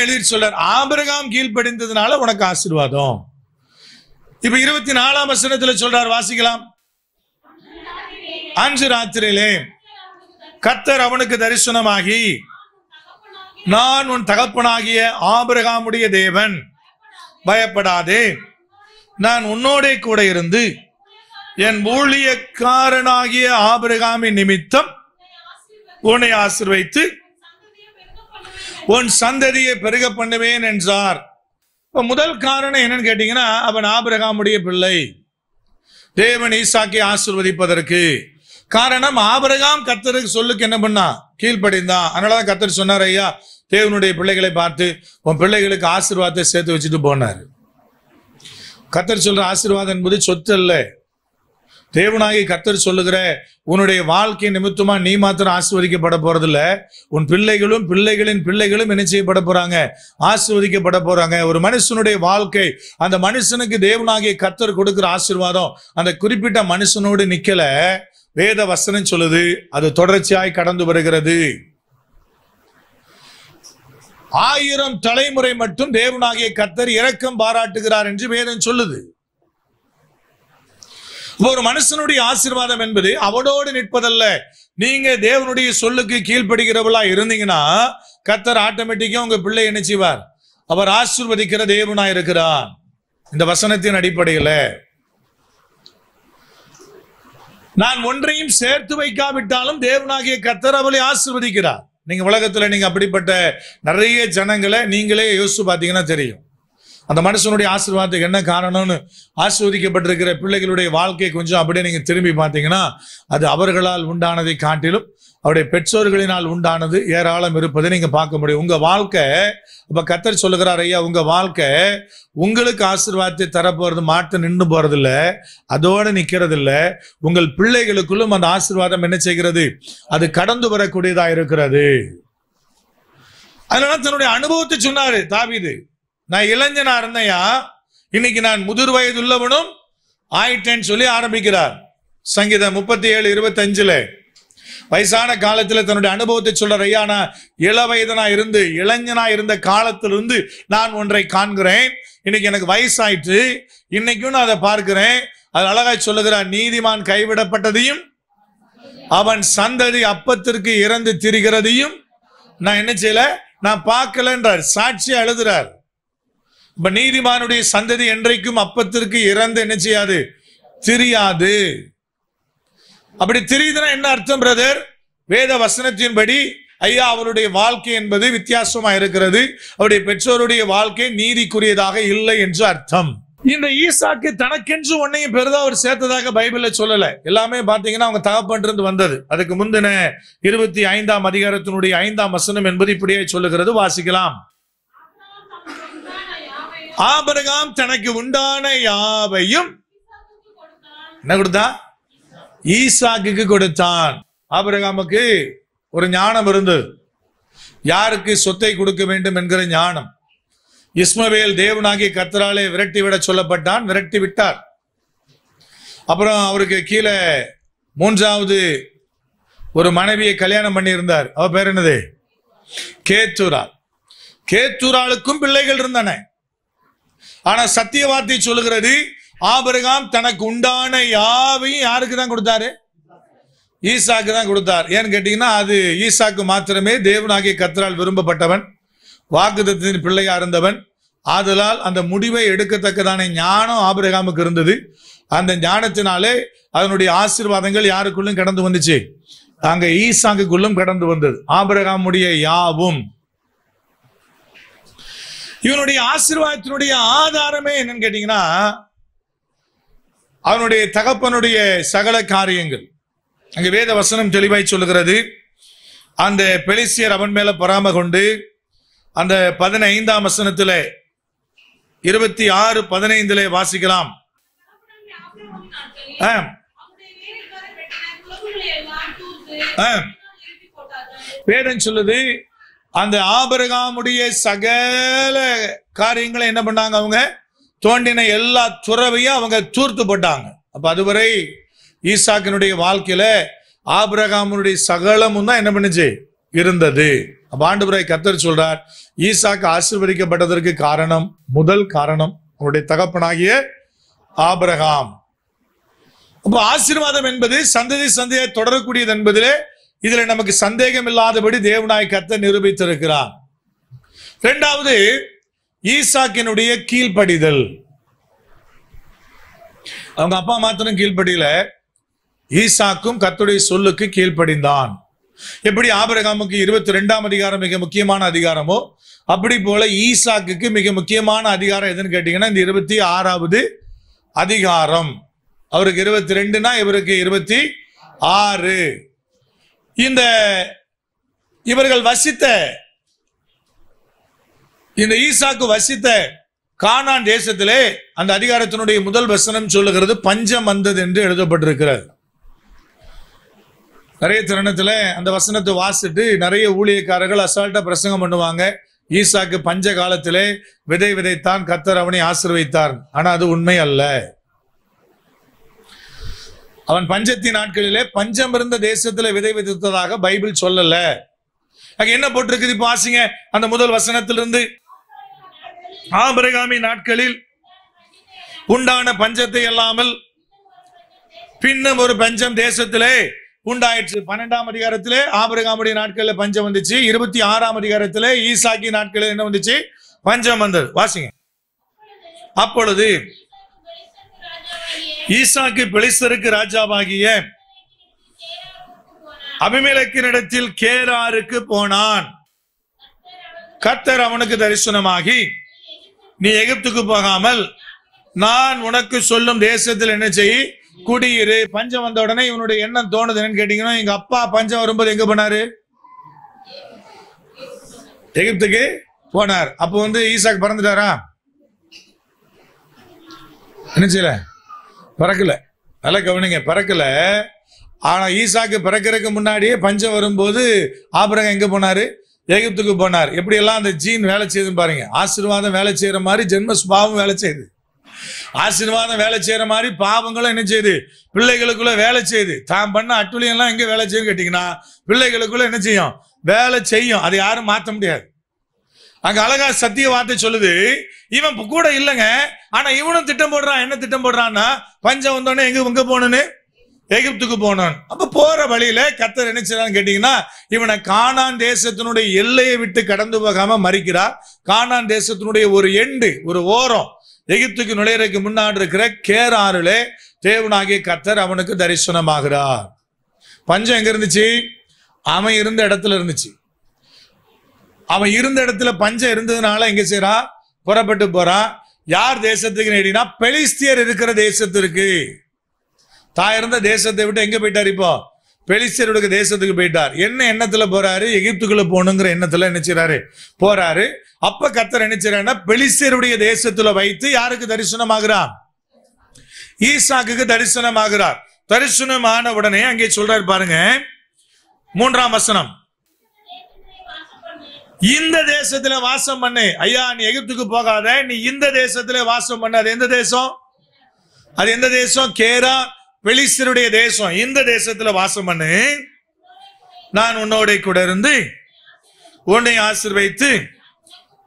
எழுதி சொல்றார், ஆபிரகாம் கீழ்ப்படிந்ததுனால உனக்கு ஆசீர்வாதம். இப்ப 24ஆம் வசனத்துல சொல்றார், வாசிக்கலாம். அன்று ராத்திரியிலே கர்த்தர் அவனுக்கு தரிசனமாகி, நான் உன் தகப்பனாகிய ஆபிரகாமுடைய தேவன், பயப்படாதே, நான் உன்னோடே கூட இருந்து என் ஊழியக்காரனாகிய ஆபிரகாமின் நிமித்தம் உன்னை ஆசீர்வதித்து உன் சந்ததியை பெருக பண்ணுவேன் என்றார். முதல் காரணம் என்னன்னு கேட்டீங்கன்னா, அவன் ஆபிரகாமுடைய பிள்ளை. தேவன் ஈசாக்கை ஆசீர்வதிப்பதற்கு காரணம் ஆபிரகாம் கர்த்தருக்கு சொல்லுக்கு என்ன பண்ணா? கீழ்ப்படிந்தான். அதனாலதான் கர்த்தர் சொன்னார், ஐயா, தேவனுடைய பிள்ளைகளை பார்த்து உன் பிள்ளைகளுக்கு ஆசீர்வாதத்தை சேர்த்து வச்சுட்டு போனார். கர்த்தர் சொல்ற ஆசீர்வாதம் என்பது சொத்து அல்ல. தேவனாகி கர்த்தர் சொல்லுகிற உன்னுடைய வாழ்க்கை நிமித்தமா நீ மாத்திரம் ஆசீர்வதிக்கப்பட போறதில்ல, உன் பிள்ளைகளும் பிள்ளைகளின் பிள்ளைகளும் என்ன செய்யப்பட போறாங்க? ஆசீர்வதிக்கப்பட போறாங்க. ஒரு மனுஷனுடைய வாழ்க்கை, அந்த மனுஷனுக்கு தேவனாகிய கர்த்தர் கொடுக்கிற ஆசீர்வாதம் அந்த குறிப்பிட்ட மனுஷனோடு நிக்கல. வேத வசனம் சொல்லுது, அது தொடர்ச்சியாய் கடந்து வருகிறது. 1000 தலைமுறை மட்டும் தேவனாகிய கர்த்தர் இரக்கம் பாராட்டுகிறார் என்று வேதம் சொல்லுது. ஒரு மனுஷனுடைய ஆசீர்வாதம் என்பது அவனோடு நிற்பதல்ல. நீங்க தேவனுடைய சொல்லுக்கு கீழ்ப்படுகிறவளா இருந்தீங்கன்னா கர்த்தர் ஆட்டோமேட்டிக்கா உங்க பிள்ளை என்ன செய்வார்? அவர் ஆசீர்வதிக்கிற தேவனா இருக்கிறார். இந்த வசனத்தின் அடிப்படையில் நான் ஒன்றையும் சேர்த்து வைக்காவிட்டாலும் தேவனாகிய கர்த்தர் அவளை ஆசீர்வதிக்கிறார். நீங்க உலகத்துல நீங்க அப்படிப்பட்ட நிறைய ஜனங்களை நீங்களே யோசிச்சு பார்த்தீங்கன்னா தெரியும். அந்த மனுஷனுடைய ஆசீர்வாதத்துக்கு என்ன காரணம்னு ஆசீர்வதிக்கப்பட்டிருக்கிற பிள்ளைகளுடைய வாழ்க்கை கொஞ்சம் அப்படியே நீங்க திரும்பி பார்த்தீங்கன்னா, அது அவர்களால் உண்டானதை காட்டிலும் அவருடைய பெற்றோர்களினால் உண்டானது ஏராளம் இருப்பதை நீங்க பார்க்க முடியும். உங்க வாழ்க்கை, இப்ப கர்த்தர் சொல்லுகிறார், ஐயா, உங்க வாழ்க்கை உங்களுக்கு ஆசீர்வாதத்தை தரப்போறது மாட்டு நின்று போறது இல்ல, அதோடு நிக்கிறது இல்ல. உங்கள் பிள்ளைகளுக்குள்ளும் அந்த ஆசீர்வாதம் என்ன செய்கிறது? அது கடந்து வரக்கூடியதா இருக்கிறது. அதனால தன்னுடைய அனுபவத்தை சொன்னாரு தாவீது. நான் இளைஞனா இருந்தையா, இன்னைக்கு நான் முதிர் வயது உள்ளவனும் ஆயிட்டேன்னு சொல்லி ஆரம்பிக்கிறார். சங்கீதம் 37:25 வயசான காலத்துல தன்னுடைய அனுபவத்தை சொல்ற, ஐயா, நான் இள வயதனா இருந்து இளைஞனா இருந்த காலத்திலிருந்து நான் ஒன்றை காண்கிறேன். இன்னைக்கு எனக்கு வயசாயிட்டு, இன்னைக்கும் நான் அதை பார்க்கிறேன். அது அழகாய் சொல்லுகிறார், நீதிமான் கைவிடப்பட்டதையும் அவன் சந்ததி அப்பத்திற்கு இறந்து திரிகிறதையும் நான் என்ன செய்யல, நான் பார்க்கலன்றார். சாட்சி எழுதுறார். இப்ப நீதிமானுடைய சந்ததி என்றைக்கும் அப்பத்திற்கு இறந்து என்ன செய்யாது? திரியாது. அப்படி தெரியுதுன்னா என்ன அர்த்தம் பிரதர்? வேத வசனத்தின்படி ஐயா, அவருடைய வாழ்க்கை என்பது வித்தியாசமா இருக்கிறது. அவருடைய பெற்றோருடைய வாழ்க்கை நீதிக்குரியதாக இல்லை என்று அர்த்தம். இந்த ஈசாக்கு தனக்கென்று ஒன்னையும் பெரிதா அவர் சேர்த்ததாக பைபிள்ல சொல்லல. எல்லாமே பாத்தீங்கன்னா அவங்க தகப்பன்றிருந்து வந்தது. அதுக்கு முந்தின 25ஆம் அதிகாரத்தினுடைய 5ஆம் வசனம் என்பது இப்படியே சொல்லுகிறது. வாசிக்கலாம். ஆபிரகாம் தனக்கு உண்டான யாவையும் என்ன கொடுத்தா? ஈசாக்குக்கு கொடுத்தான். ஆபிரகாமுக்கு ஒரு ஞானம் இருந்தது, யாருக்கு சொத்தை கொடுக்க வேண்டும் என்கிற ஞானம். இஸ்மவேல் தேவனாகிய கர்த்தராலே விரட்டி விட சொல்லப்பட்டான், விரட்டி விட்டார். அப்புறம் அவருக்கு கீழே 3வது ஒரு மனைவியை கல்யாணம் பண்ணி இருந்தார். அவ பேர் என்னது? கேத்தூரால். கேத்தூராளுக்கும் பிள்ளைகள் இருந்தன. ஆனா சத்திய வார்த்தை சொல்லுகிறது, ஆபிரகாம் தனக்கு உண்டான யாவையும் யாருக்கு தான் கொடுத்தாரு? ஈசாக்கு தான் கொடுத்தார். ஏன்னு கேட்டீங்கன்னா, அது ஈசாக்கு மாத்திரமே தேவனாகிய கர்த்தரால் விரும்பப்பட்டவன். வாக்குத்தத்தத்தின் பிள்ளையா இருந்தவன். ஆதலால் அந்த முடிவை எடுக்கத்தக்கதான ஞானம் ஆபிரகாமுக்கு இருந்தது. அந்த ஞானத்தினாலே அதனுடைய ஆசீர்வாதங்கள் யாருக்குள்ளும் கடந்து வந்துச்சு, அங்க ஈசாக்குள்ளும் கடந்து வந்தது. ஆபிரகாமுடைய யாவும் இவனுடைய ஆசீர்வாதத்தினுடைய ஆதாரமே என்னன்னு கேட்டீங்கன்னா, அவனுடைய தகப்பனுடைய சகல காரியங்கள். அங்க வேத வசனம் தெளிவாய் சொல்லுகிறது, அந்த பெலிஸ்தியர் அவன் மேல பொறாமை கொண்டு அந்த 15ஆம் வசனத்துல 26:15 வாசிக்கலாம். வேதம் சொல்லுது, அந்த ஆபிரகாமுடைய சகல காரியங்களை என்ன பண்ணாங்க, அவங்க தோண்டின எல்லா துறவையும் அவங்க தூர்த்து போட்டாங்க. அப்ப அதுவரை ஈசாக்கினுடைய வாழ்க்கையில ஆபிரகாமுடைய சகலமும் தான் என்ன பண்ணுச்சு, இருந்தது. அப்ப ஆண்டவரை கர்த்தர் சொல்றார், ஈசாக்கு ஆசீர்வதிக்கப்பட்டதற்கு காரணம், முதல் காரணம் அவருடைய தகப்பனாகிய ஆபிரகாம். அப்ப ஆசீர்வாதம் என்பது சந்ததி சந்தையை தொடரக்கூடியது என்பதிலே இதுல நமக்கு சந்தேகம் இல்லாதபடி தேவனாய் கர்த்தர் நிரூபித்திருக்கிறார். இரண்டாவது, ஈசாக்கினுடைய கீழ்ப்படிதல். அவங்க அப்பா மாத்திரம் கீழ்ப்படியில, ஈசாக்கும் கர்த்தருடைய சொல்லுக்கு கீழ்ப்படிந்தான். எப்படி ஆபிரகாமுக்கு 22ஆம் அதிகாரம் மிக முக்கியமான அதிகாரமோ, அப்படி போல ஈசாக்குக்கு மிக முக்கியமான அதிகாரம் எதுன்னு கேட்டீங்கன்னா இந்த 26வது அதிகாரம். அவருக்கு 22னா இவருக்கு 26. இந்த இவர்கள் வசித்த, இந்த ஈசாக்கு வசித்த கானான் தேசத்திலே அந்த அதிகாரத்தினுடைய முதல் வசனம் சொல்லுகிறது, பஞ்சம் வந்தது என்று எழுதப்பட்டிருக்கிறது. நிறைய தருணத்துல அந்த வசனத்தை வாசிட்டு நிறைய ஊழியக்காரர்கள் அசால்ட்டா பிரசங்கம் பண்ணுவாங்க. ஈசாக்கு பஞ்ச காலத்திலே விதை விதைத்தான், கர்த்தர் அவனை ஆசீர்வதித்தார். ஆனா அது உண்மை அல்ல. அவன் பஞ்சத்தின் நாட்களிலே பஞ்சம் இருந்த தேசத்துல விதை விதைத்ததாக பைபிள் சொல்லல. அங்க என்ன போட்டிருக்குது இப்ப வாசிங்க, அந்த முதல் வசனத்திலிருந்து. ஆபிரகாமின் நாட்களில் உண்டான பஞ்சத்தை அல்லாமல் பின்னும் ஒரு பஞ்சம் தேசத்திலே உண்டாயிற்று. 12ஆம் அதிகாரத்திலே ஆபிரகாமுடைய நாட்கள்ல பஞ்சம் வந்துச்சு. 26ஆம் அதிகாரத்திலே ஈசாக்கி நாட்களில் என்ன வந்துச்சு, பஞ்சம் வந்தது. வாசிங்க. அப்பொழுது ஈசாக்கு பெலிஸ்தருக்கு ராஜாவாகிய அபிமெலேக்கினிடத்தில் கேராருக்கு போனான். கர்த்தர் அவனுக்கு தரிசனமாகி, நீ எகிப்துக்கு போகாமல் நான் உனக்கு சொல்லும் தேசத்தில் என்ன செய், குடியிரு. பஞ்சம் வந்த உடனே இவனுடைய எண்ணம் தோணுது என்னன்னு கேட்டீங்கன்னா, எங்க அப்பா பஞ்சம் வரும்போது எங்க போனாரு, எகிப்துக்கு போனார். அப்போ ஈசாக்கு பறந்துட்டாரா, என்ன செய்யல, பறக்கல. நல்லா கவனிங்க, பறக்கல. ஆனா ஈசாக்கு பிறக்கிறதுக்கு முன்னாடியே பஞ்சம் வரும்போது ஆபிரகாம் எங்க போனாரு, எகிப்துக்கு போனார். எப்படி எல்லாம் அந்த ஜீன் வேலை செய்யுதுன்னு பாருங்க. ஆசீர்வாதம் வேலை செய்யற மாதிரி ஜென்ம சுபாவம் வேலை செய்யுது. ஆசீர்வாதம் வேலை செய்யற மாதிரி பாவங்களும் என்ன செய்யுது, பிள்ளைகளுக்குள்ள வேலை செய்யுது. தான் பண்ண அட்டுழியம் எல்லாம் எங்க வேலை செய்யும் கேட்டீங்கன்னா, பிள்ளைகளுக்குள்ள என்ன செய்யும், வேலை செய்யும். அதை யாரும் மாற்ற முடியாது. அங்க அழகா சத்திய வார்த்தை சொல்லுது, இவன் கூட இல்லைங்க, ஆனா இவனும் திட்டம் போடுறான். என்ன திட்டம் போடுறான்னா, பஞ்சம் வந்தோடனே எங்க போகணும்னு, எகிப்துக்கு போனோம். அப்ப போற வழியில கர்த்தர் என்ன செய்யறான்னு கேட்டீங்கன்னா, இவனை கானான் தேசத்தினுடைய எல்லையை விட்டு கடந்து போகாம மறிக்கிறார். கானான் தேசத்தினுடைய ஒரு எண்டு, ஒரு ஓரம், எகிப்துக்கு நுழையறதுக்கு முன்னாடி இருக்கிற கேராரிலே தேவனாகிய கர்த்தர் அவனுக்கு தரிசனமாகிறார். பஞ்சம் எங்க இருந்துச்சு, அவன் இருந்த இடத்துல இருந்துச்சு. அவன் இருந்த இடத்துல பஞ்சம் இருந்ததுனால எங்க செய்யறா, புறப்பட்டு போறான். யார் தேசத்துக்கு நேடினா, பெலிஸ்தியர் இருக்கிற தேசத்திற்கு. தான் இருந்த தேசத்தை விட்டு எங்க போயிட்டார், இப்போ பெலிஸ்தியருடைய தேசத்துக்கு போயிட்டார். என்ன எண்ணத்துல போறாரு, எகிப்துக்குள்ள போகணுங்கிற எண்ணத்துல என்ன செய்யறாரு, போறாரு. அப்ப கர்த்தர் என்ன செய்யறாருன்னா, பெலிஸ்தியருடைய தேசத்துல வைத்து யாருக்கு தரிசனமாகிறார், ஈசாக்குக்கு தரிசனமாகிறார். தரிசனமான உடனே அங்கே சொல்றாரு பாருங்க, 3ஆம் வசனம், இந்த தேசத்துல வாசம் பண்ணு. ஐயா, நீ எகிப்துக்கு போகாத, நீ இந்த தேசத்துல வாசம் பண்ணு. அது எந்த தேசம், அது எந்த தேசம், கேரா, பெலிஸ்தருடைய தேசம். இந்த தேசத்துல வாசம் பண்ணு. நான் உன்னோட கூட இருந்து உன்னை ஆசீர்வதித்து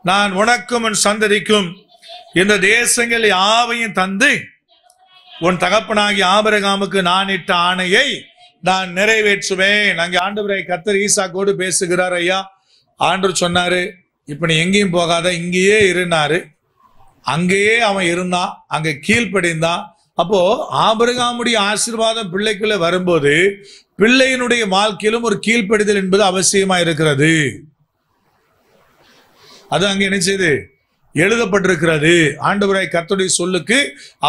நான் உனக்கும் உன் சந்ததிக்கும் இந்த தேசங்கள் யாவையும் தந்து உன் தகப்பனாகி ஆபிரகாமுக்கு நான் இட்ட ஆணையை நான் நிறைவேற்றுவேன். அங்கே ஆண்டவரை கர்த்தர் ஈசாக்கோடு பேசுகிறார். ஐயா, ஆண்டவர் சொன்னாரு, இப்ப நீ எங்கேயும் போகாத, இங்கேயே இருந்தாரு. அங்கேயே அவன் இருந்தான், அங்க கீழ்ப்படிந்தான். அப்போ ஆபிரகாமுடைய ஆசீர்வாதம் பிள்ளைக்குள்ள வரும்போது பிள்ளையினுடைய வாழ்க்கையிலும் ஒரு கீழ்ப்படிதல் என்பது அவசியமா இருக்கிறது. அது அங்க என்ன செய்து எழுதப்பட்டிருக்கிறது. ஆண்டவராய் கர்த்தருடைய சொல்லுக்கு